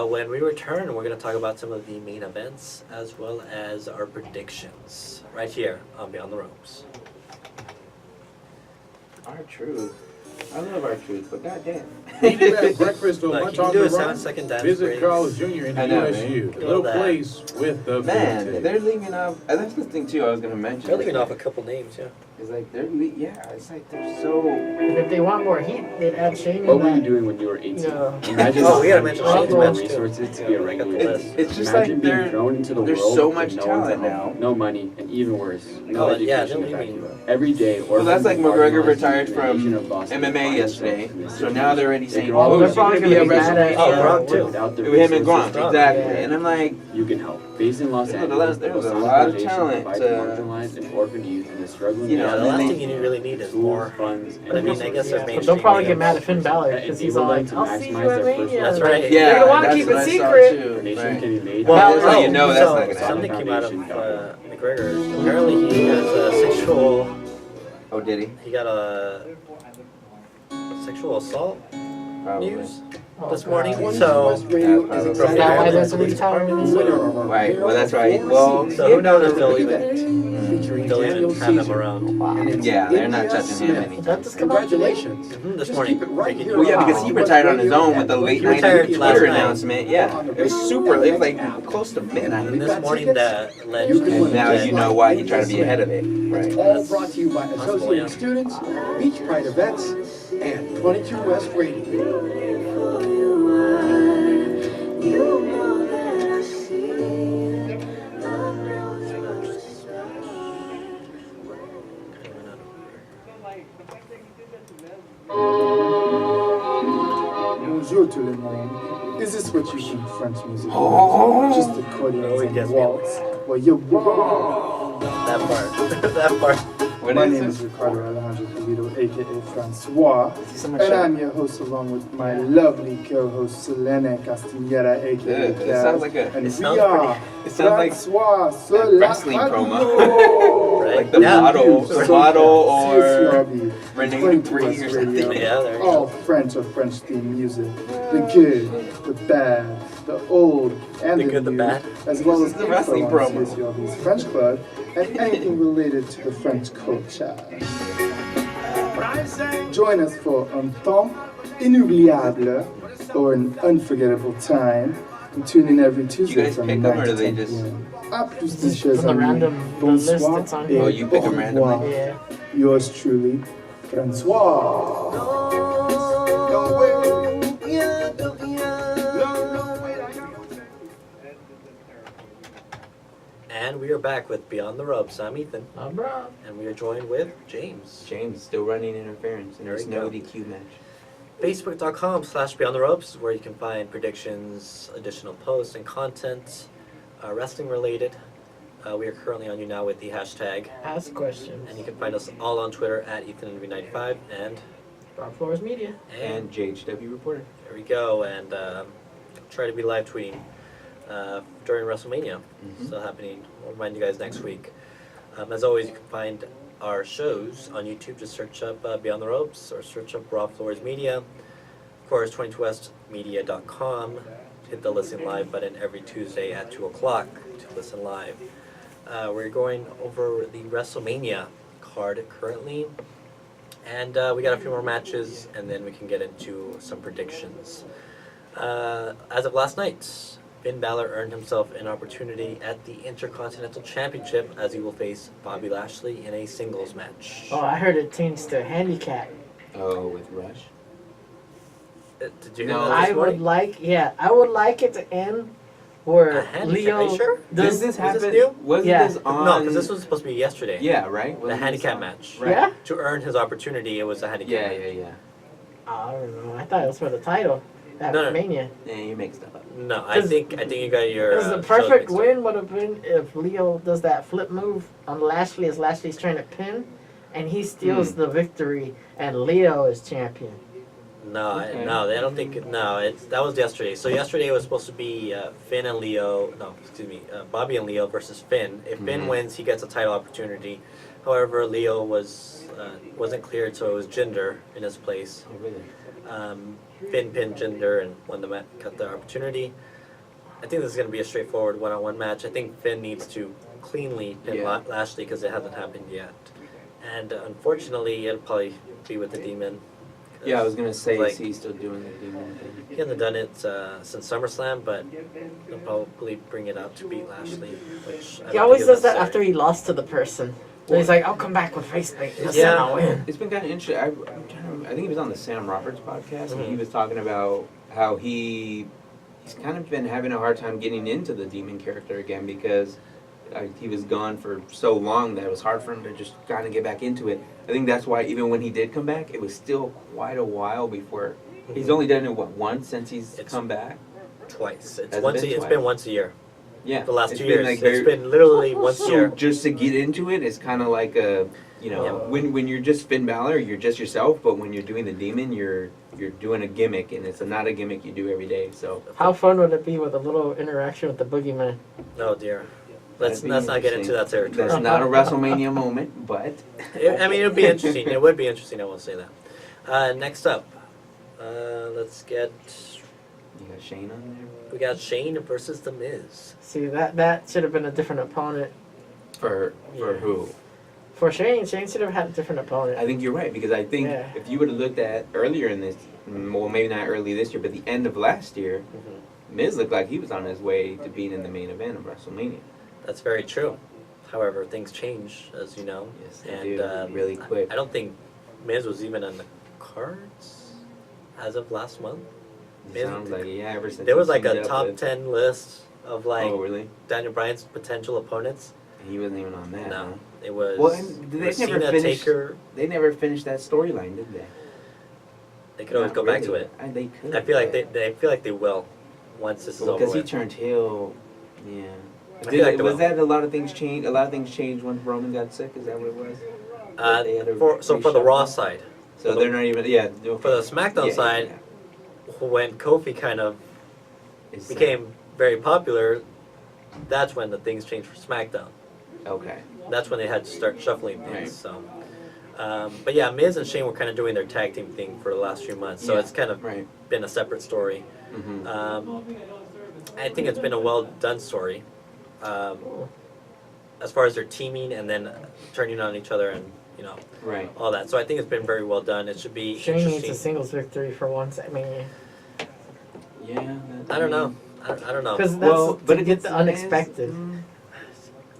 When we return, we're going to talk about some of the main events as well as our predictions right here on Beyond the Ropes. R-Truth. I love R-Truth, but goddamn. Eat him at breakfast or Look, lunch you can on do the a run. 7-second dance Visit break. Carl's Jr. in I the know, USU. man. The little That. place with the Man, vintage. they're leaving off. That's the thing too. I was gonna mention. They're leaving off a couple names, yeah. It's like it's like they're so. And if they want more heat, they'd add Shane What in were you that. doing when you were 18? No. Imagine Oh, we gotta having mention all Shane's the match, too. resources to Yeah, be a we regular. got the It's, it's just Imagine like being thrown into the there's world so with much no one's talent at now. home, no money, and even worse, no Oh, yeah, education they're to back leaving. you up. Every day, Well, that's like McGregor retired Asian from of Boston MMA find yesterday, themselves in this so now they're already saying, Oh, "Oh, they're it's probably gonna be a gonna be mad at Oh, WrestleMania Gronk, too. Without the with him and resources Gronk, to exactly." Yeah. And I'm like, you can help. Based in Los There's a Angeles, lot- there's Los a Angeles lot of Foundation talent, provides marginalized and orphaned youth in the struggling you know, Yeah, the and then last they- thing you really need is tools, more. funds, But I mean, I guess Yeah, their but mainstream. they'll probably media get mad at Finn Balor that because he's enable all them like, to I'll see you maximize at their Mania. That's personal right. yeah, They're gonna wanna that's keep what it I saw secret. too, donation right. can be made. Well, That's how you know that's so not gonna happen. something came out of Foundation. McGregor. Apparently, he has a sexual. Oh, did he? He got a sexual assault Probably. news Oh, this morning. God. So West Radio Yeah, is probably. Is that why excited there's to a be retirement? winner of our Right, well, that's right. Four Well, series so who knows if they'll event even featuring they'll Daniel even have him Caesar. around. And it's Yeah, they're not India touching him Smith. anytime That just come out today? Congratulations. This Just morning. keep it right here. Well, yeah, on because he West retired on his Radio own with the and late He night retired Twitter last night. announcement. Yeah, it was super. It was like close to midnight. And this morning, the alleged You can And win now just you know like why he tried to be ahead of it. It's Right. all brought to you by Possible, Associated yeah. Students, Beach Pride Events, and 22 West Radio. Bonjour tout le monde. Is this what you think French music is? Oh. Just accordions Oh, and yes, waltz? Well, you walk. that part. That part. What My is name it? is Ricardo Alejandro Pulido, aka Francois, Someone and shut- I'm your host along with my lovely co-host Selena Castaneda, aka It sounds like a- and it we sounds are It sounds like Francois a wrestling promo. Right? like the Yeah. model or Renee Renee Dupree or something. Yeah, there you All go. French or French themed music. The good, the bad, the old, and The good, the new, bad. as well This as is the wrestling info on promo. CSULB's French Club and anything related to the French culture. Join us for un temps inoubliable or an unforgettable time. And tune in every Tuesday guys from pick 9 them, or to do they 10 just- p.m. À plus de Just choses from the amis. random the list Bonsoir that's on et here. Oh, you pick 'em au revoir. randomly? Yeah. Yours truly, Francois. And we are back with Beyond the Ropes. I'm Ethan, Oh, bro. and we are joined with James. James still running interference, and There there's we no go. DQ match. Facebook.com/Beyond the Ropes is where you can find predictions, additional posts, and content, wrestling related. We are currently on you now with the hashtag, Ask questions. and you can find us all on Twitter at EthanNV95 and Rob Flores Media. And JHW reporter. there we go. And try to be live tweeting during WrestleMania. Mhm. Still happening. We'll remind you guys next week. As always, you can find our shows on YouTube. Just search up Beyond the Ropes or search up Rob Flores Media. Of course, 22westmedia.com. Hit the listen live button every Tuesday at 2 o'clock to listen live. We're going over the WrestleMania card currently. And we got a few more matches, and then we can get into some predictions. As of last night, Finn Balor earned himself an opportunity at the Intercontinental Championship as he will face Bobby Lashley in a singles match. Oh, I heard it changed to handicap. Oh, with Rush. Did you hear No, that this I morning? would like it to end where A handicap, Leo are you sure? Did does this is happen? this new? Wasn't Yeah. this on? No, because this was supposed to be yesterday. Yeah, right. The Wasn't handicap this on- match. Right. Yeah? To earn his opportunity, it was a handicap Yeah, match. yeah, yeah. I don't know. I thought it was for the title. At No, no. Mania. Yeah, you make stuff up. No, I think you got your. Because the shows perfect mixed up. win would have been if Leo does that flip move on Lashley as Lashley's trying to pin, and he steals the victory, and Leo is champion. No, Okay. no, they don't think. No, that was yesterday. So yesterday was supposed to be Finn and Leo. No, excuse me, Bobby and Leo versus Finn. If Finn Mhm. wins, he gets a title opportunity. However, Leo wasn't cleared, so it was Jinder in his place. Oh, really? Finn pinned Jinder and won got the opportunity. I think this is going to be a straightforward one-on-one match. I think Finn needs to cleanly pin Yeah. Lashley because it hasn't happened yet. And unfortunately, it'll probably be with the Demon. Yeah, I was gonna say, Like- is he still doing the demon thing? He hasn't done it since SummerSlam, but he'll probably bring it out to beat Lashley. Which I He don't always think is does that necessary. after he lost to the person. So he's like, I'll come back with face paint. Just Yeah. yeah. I'll win. It's been kind of interesting. I think he was on the Sam Roberts podcast, and he Mhm. was talking about how he's kind of been having a hard time getting into the demon character again because he was gone for so long that it was hard for him to just kind of get back into it. I think that's why even when he did come back, it was still quite a while before. He's only done it once since he's It's- come back. Twice. Has it been It's twice? been once a year. Yeah, The last it's 2 been, years. like, It's very- been literally once a So year. just to get into it, it's kind of like a, Yeah. when you're just Finn Balor, you're just yourself. But when you're doing the demon, you're doing a gimmick, and it's not a gimmick you do every day. So How fun would it be with a little interaction with the boogeyman? Oh dear. Let's that'd be not get into that territory. That's not a WrestleMania moment, but I mean, it would be interesting. It would be interesting. I will say that. Next up, let's get. you got Shane on there We got Shane versus The Miz. See, that should have been a different opponent. for Yeah. who? For Shane should have had a different opponent. I think you're right because I think Yeah. if you would have looked at earlier in this, well, maybe not early this year, but the end of last year, Miz looked like he was on his way to being in the main event of WrestleMania. That's very true. However, things change, as you know. Yes, they And do, really quick. I don't think Miz was even on the cards as of last month. Miz- Sounds like it, yeah. Ever since There was he like a teamed up top with- 10 list of like Oh, really? Daniel Bryan's potential opponents. He wasn't even on that. No, huh? it was Well, and they never Cena, finished. Taker. They never finished that storyline, did they? They could always Not go back to really. it. They could. I feel like they feel like they will once this is over because he with. turned heel. Yeah. I feel like they was will. that a lot of things changed? A lot of things changed when Roman got sick. Is that what it was? They had to for the reshuffle? Raw side, So they're not even. Yeah. for the SmackDown yeah, side, yeah. when Kofi kind of It's, became very popular, that's when the things changed for SmackDown. okay. That's when they had to start shuffling things. Right. So, but yeah, Miz and Shane were kind of doing their tag team thing for the last few months. So Yeah, it's kind of right. been a separate story. Mm-hmm. I think it's been a well done story. As far as their teaming and then turning on each other and Right. all that. So I think it's been very well done. It should be Shane needs interesting. a singles victory for once. I mean, Yeah. I don't know. I don't know. because that's Well, to but get it's the unexpected.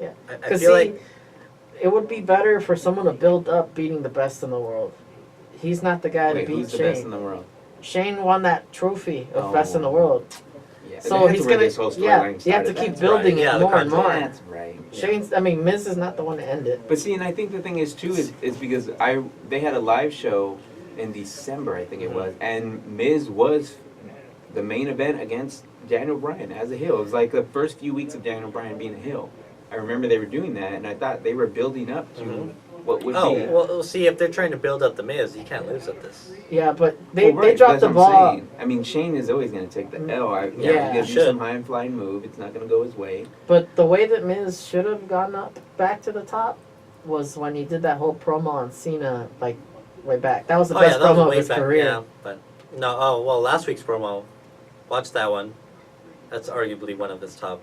I Because feel like it would be better for someone to build up beating the best in the world. He's not the guy Wait, to beat who's the best in Shane. the world? Shane won that trophy of Oh. best in the world. Yeah. So That's he's where gonna, this whole yeah, storyline you have to started. keep That's building right. Yeah, it the more and more. That's right. Yeah. Shane's, I mean, Miz is not the one to end it. But see, and I think the thing is too is because they had a live show in December, I think it was, and Miz was the main event against Daniel Bryan as a heel. It was like the first few weeks of Daniel Bryan being a heel. I remember they were doing that, and I thought they were building up to what would oh be. well, see if they're trying to build up the Miz, you can't lose at this. Yeah, but they Well, right, dropped that's the what I'm ball. saying. I mean, Shane is always going to take the L. Yeah, he's going to do should. some high and flying move. It's not going to go his way. But the way that Miz should have gone up back to the top was when he did that whole promo on Cena, like way back. That was the best that promo was of way his back. career. Yeah, but no. Oh well, last week's promo. Watch that one. That's arguably one of his top.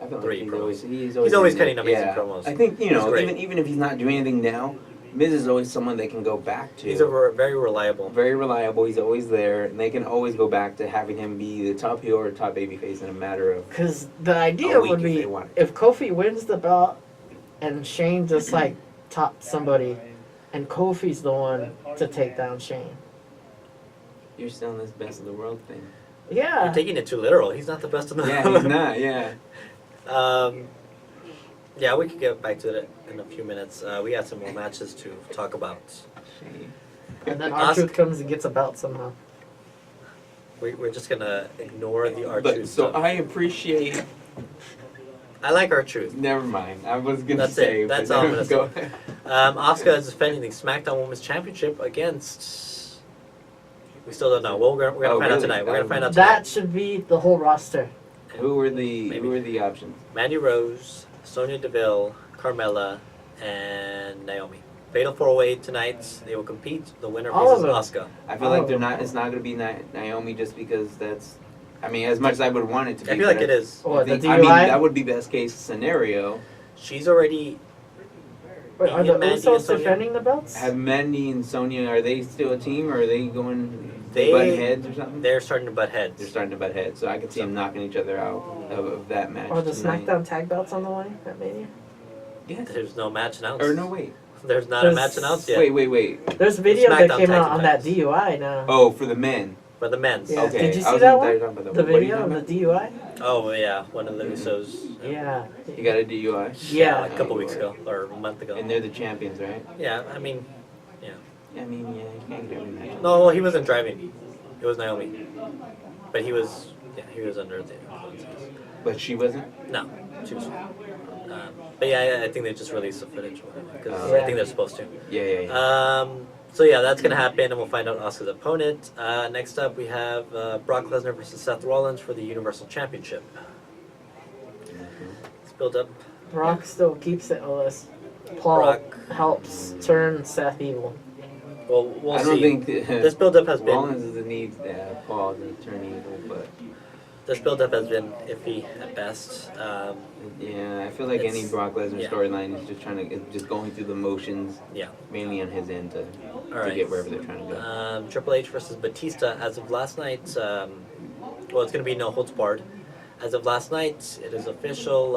I feel Three like promos. he's He's always cutting amazing yeah. promos. I think He's great. even if he's not doing anything now, Miz is always someone they can go back to. He's very reliable. Very reliable. He's always there, and they can always go back to having him be the top heel or top babyface in a matter of. Because the idea A week would if be they wanted. if Kofi wins the belt and Shane just like tops somebody, and Kofi's the one to take down Shane. You're still in this best of the world thing. Yeah. You're taking it too literal. He's not the best in the Yeah, he's not. Yeah. Yeah, we could get back to it in a few minutes. We got some more matches to talk about. Shane. And then Ask- R-Truth comes and gets a belt somehow. We're just gonna ignore the But R-Truth so stuff. I appreciate. I like R-Truth. Never mind. I was gonna That's say. it. That's but all I'm never- gonna go. Asuka is defending the SmackDown Women's Championship against We still don't know. Well, we're gonna Oh, find out really? tonight. We're gonna find out tonight. That should be the whole roster. Who were Maybe. the options? Mandy Rose, Sonya Deville, Carmella, and Naomi. Fatal 4-Way tonight. They will compete. The winner All of faces them. Asuka. I feel like they're not. It's not going to be Naomi just because that's. I mean, as much as I would want it to be. I feel like it is. Or the I mean, DUI. that would be best case scenario. She's already. Wait, are Me the and Mandy and Usos Sonya? defending the belts? Have Mandy and Sonya, are they still a team, or are they going They- butt heads or something? They're starting to butt heads. They're starting to butt heads, so I could see them knocking each other out of that match. Or the tonight. SmackDown tag belts on the line at Mania? Yes. There's no match announced. Or no, wait. There's not There's- a match announced yet. Wait. There's video that SmackDown came tag out on that titles. DUI now. Oh, for the men. For the men's. Yeah. Okay. Did you I see was that talking one? about The what are you video talking of the about? DUI? Oh yeah, one of the Usos. Yeah. You got a DUI? Yeah. Like a couple weeks ago or a month ago. And they're the champions, right? Yeah, I mean, I mean, yeah, you can't get every match. no, well, he wasn't driving. It was Naomi, but he was under the influences. But she wasn't? No, she was. But yeah, I think they just released the footage because Oh. I think they're supposed to. Yeah. So yeah, that's gonna happen, and we'll find out Asuka's opponent. Next up, we have Brock Lesnar versus Seth Rollins for the Universal Championship. Let's build up. Brock still keeps it unless Paul Brock. helps turn Seth evil. Well, we'll I see. don't think This build-up has been Rollins is the need Paul to turn evil, but iffy at best. yeah, I feel like any It's- Brock Lesnar yeah. storyline is just going through the motions, Yeah. mainly on his end to All right. get wherever they're trying to go. Triple H versus Batista. As of last night, well, it's going to be no holds barred. As of last night, it is official.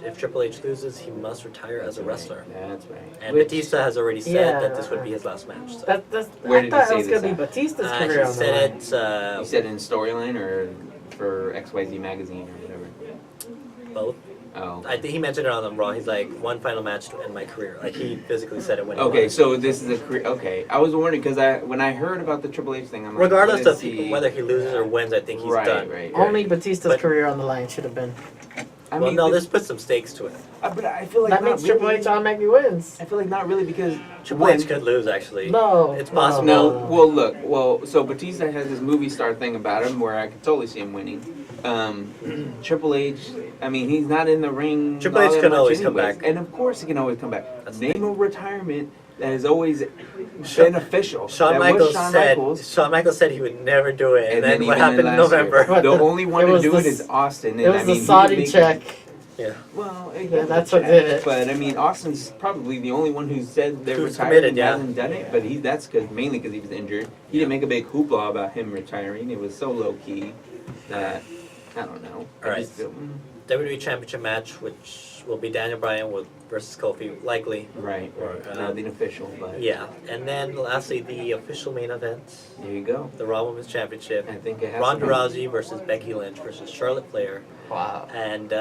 If Triple H loses, he must retire as a wrestler. That's right. And Which- Batista has already said yeah. that this would be his last match. So. That's, Where I did thought he it was say going to this be at? Batista's He career on the said line. it You said in storyline or for XYZ magazine or whatever? both. Oh. I think he mentioned it on the Raw. He's like, one final match to end my career. Like, he physically said it when he Okay, won. so this is a career. Okay, I was wondering because when I heard about the Triple H thing, I'm like, Regardless what of is he- whether he loses or wins, I think he's right, done. Right. Only Batista's But- career on the line should have been. I Well, mean, no, but, this puts some stakes to it. but I feel like That not means Triple really. H automatically wins. I feel like not really because Triple H could lose, actually. No. It's possible. No, well, look, so Batista has this movie star thing about him where I could totally see him winning. Triple H, I mean, he's not in the ring. Triple all H that can much always come anyways. back. And of course, he can always come back. That's the Name thing. a retirement that has always been official. Shawn That Michaels was Shawn said Michaels. Shawn Michaels said he would never do it, and, then what even happened in last year, November? What, The the- only one it to was do the it s- is Austin. It And was I the mean, Saudi he did check. Yeah. Well, Yeah, that's what did it. But I mean, Austin's probably the only one who said they're Who's retired committed, and yeah. hasn't done it. But that's mainly because he was injured. He didn't make a big hoopla about him retiring. It was so low key that I don't know. All right. Just, WWE Championship match, which will be Daniel Bryan versus Kofi, likely. right. Or, Nothing official, but Yeah, and then lastly, the official main event, there you go. the Raw Women's Championship. I think it has Ronda to be. Rousey versus Becky Lynch versus Charlotte Flair. Wow. And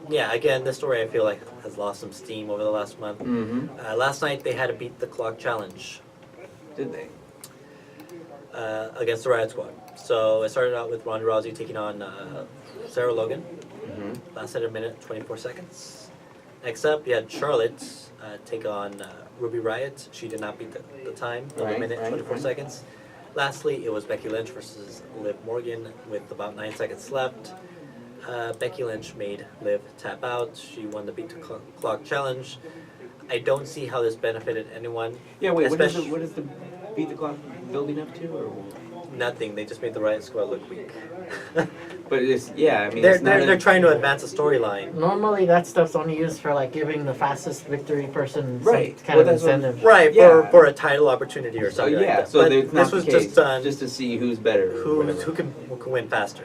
yeah, again, this story I feel like has lost some steam over the last month. Mm-hmm. Last night they had a beat the clock challenge Did they? against the Riot Squad. So it started out with Ronda Rousey taking on Sarah Logan. Mm-hmm. Lasted a minute, 24 seconds. Next up, you had Charlotte take on Ruby Riott. She did not beat the time of a Right, minute, right, 24 right. seconds. Lastly, it was Becky Lynch versus Liv Morgan with about 9 seconds left. Becky Lynch made Liv tap out. She won the beat the clock challenge. I don't see how this benefited anyone. Yeah. Wait. Especially- What is the beat the clock building up to, or? Nothing. They just made the Riot Squad look weak. But it's I mean, they're it's not they're trying to advance a storyline. Normally, that stuff's only used for like giving the fastest victory person some Right. kind Well, of that's what- incentive. Right, Yeah. for a title opportunity or So something like yeah. that. So But it's not this was the case, just done just to see who's better. Or whatever. who can win faster.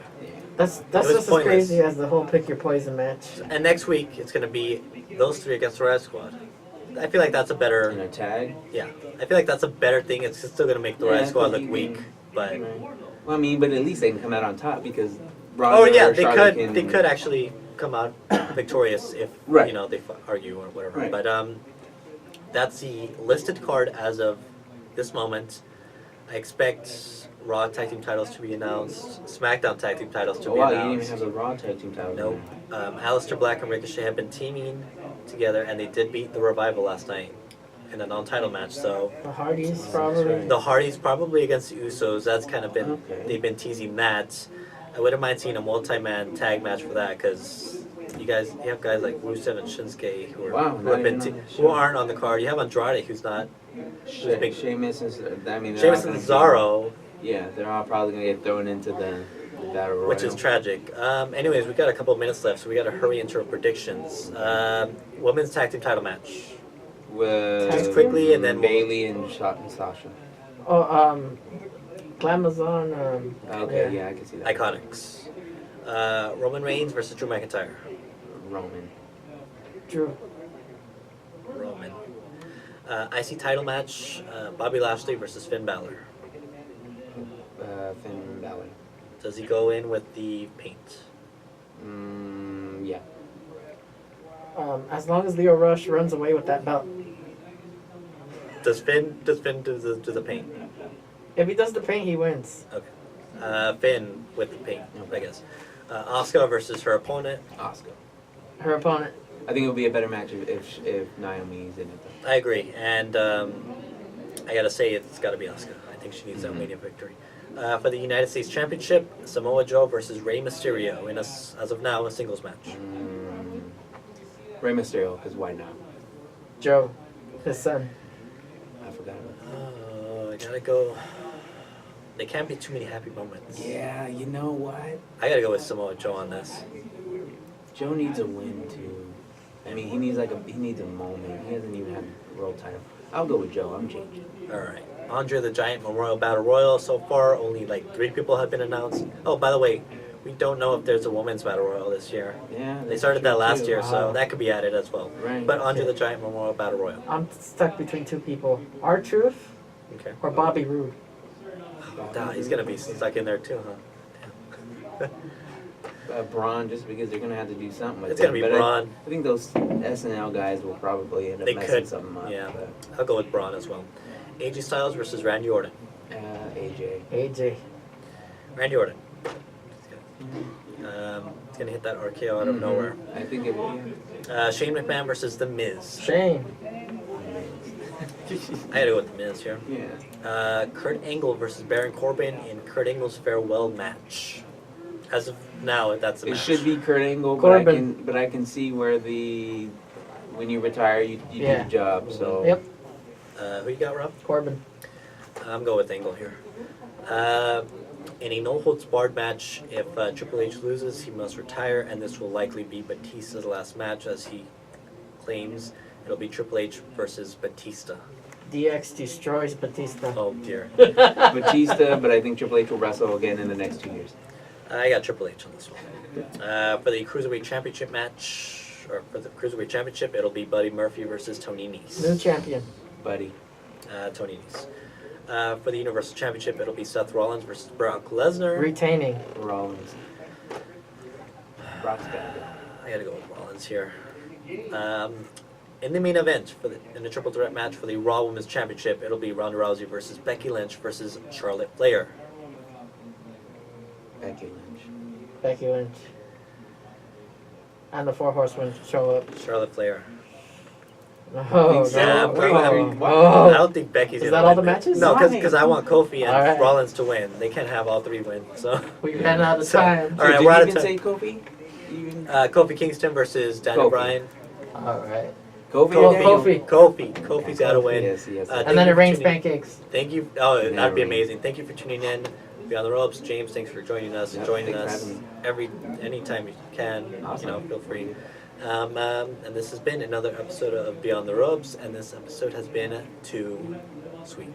That's It was just as pointless. crazy as the whole pick your poison match. And next week it's going to be those three against the Riot Squad. I feel like that's a In better, a tag. yeah. I feel like that's a better thing. It's still going to make the Yeah, Riot Squad but look you weak, can- but Right. Well, I mean, but at least they can come out on top because. Ronda oh yeah, or they Charlotte could can- they could actually come out victorious if Right. you know they argue or whatever. Right. But that's the listed card as of this moment. I expect Raw tag team titles to be announced, SmackDown tag team titles to Oh, be wow, you didn't even announced. have the Raw tag team title. Nope. Aleister Black and Ricochet have been teaming together, and they did beat the Revival last night in a non-title match. So The Hardys probably. the Hardys probably against the Usos. That's kind of been Okay. they've been teasing that. I wouldn't mind seeing a multi-man tag match for that because you have guys like Rusev and Shinsuke who are Wow, who, not have been even on the who show. aren't on the card. You have Andrade who's not. big. Sheamus is. I mean, they're all Sheamus and gonna Cesaro, Yeah, they're all probably gonna get thrown into the battle royal. which is tragic. Anyways, we got a couple of minutes left, so we got to hurry into our predictions. Women's tag team title match. With Just quickly, and then we'll- Bailey and Sasha. Oh, Glamazon. Okay, yeah, I can see that. Iconics. Roman Reigns versus Drew McIntyre. Roman. Drew. Roman. IC title match. Bobby Lashley versus Finn Balor. Finn Balor. Does he go in with the paint? Yeah. As long as Leo Rush runs away with that belt. Does Finn do the paint? If he does the paint, he wins. Okay. Finn with the paint, I guess. Asuka versus her opponent. Asuka. Her opponent. I think it would be a better match if Naomi's in it. I agree, and I gotta say it's gotta be Asuka. I think she needs that Mania victory. For the United States Championship, Samoa Joe versus Rey Mysterio in as of now a singles match. Rey Mysterio, because why not? Joe. His son. I forgot about that. Oh, I gotta go. There can't be too many happy moments. Yeah, you know what? I gotta go with Samoa Joe on this. Joe needs a win too. I mean, he needs a moment. He hasn't even had a world title. I'll go with Joe. I'm changing. All right. Andre the Giant Memorial Battle Royal. So far, only like 3 people have been announced. Oh, by the way, we don't know if there's a women's Battle Royal this year. Yeah. They started that last year, so Wow. that could be added as well. Right. But Andre the Giant Memorial Battle Royal. I'm stuck between 2 people. R-Truth Okay. or Bobby Roode. He's gonna be stuck in there too, huh? Braun, just because they're gonna have to do something with It's gonna it. be But Braun. I think those SNL guys will probably end up They messing could. something up. Yeah. But, I'll go with Braun as well. AJ Styles versus Randy Orton. AJ. AJ. Randy Orton. He's gonna hit that RKO out of nowhere. I think it will. Shane McMahon versus The Miz. Shane. I gotta go with The Miz here. Yeah. Kurt Angle versus Baron Corbin in Kurt Angle's farewell match. As of now, that's the It match. should be Kurt Angle, Corbin. but I can see where when you retire, you do Yeah. the job. So Yep. Who you got, Rob? Corbin. I'm going with Angle here. In a no-holds-barred match, if Triple H loses, he must retire, and this will likely be Batista's last match, as he claims it'll be Triple H versus Batista. DX destroys Batista. Oh dear. Batista, but I think Triple H will wrestle again in the next 2 years. I got Triple H on this one. For the Cruiserweight Championship match, or for the Cruiserweight Championship, it'll be Buddy Murphy versus Tony Nese. New champion. Buddy. Tony Nese. For the Universal Championship, it'll be Seth Rollins versus Brock Lesnar. Retaining. Rollins. Brock's gotta go. I gotta go with Rollins here. In the main event, in the triple threat match for the Raw Women's Championship, it'll be Ronda Rousey versus Becky Lynch versus Charlotte Flair. Becky Lynch. Becky Lynch. And the 4 horsemen show up. Charlotte Flair. Oh, so. Yeah, no. wait, I mean, what? I don't think Becky's Is gonna that all win. the matches? No, Why? because I want Kofi and All right. Rollins to win. They can't have all 3 win. So We ran out of So- time. All right, Did we're you out of even time. say Kofi? Even Kofi Kingston versus Daniel Kofi. Bryan. Alright. Kofi? Kofi. again? Kofi. Kofi's got to win. Yes, yes. Thank And then you it for rains tuning- pancakes. Thank you. Oh, Yeah, that'd be rain. amazing. Thank you for tuning in. Beyond the Ropes, James. Thanks for joining us. Yeah, joining thanks for us having me. anytime you can. Awesome. Feel free. And this has been another episode of Beyond the Ropes, and this episode has been Too Sweet.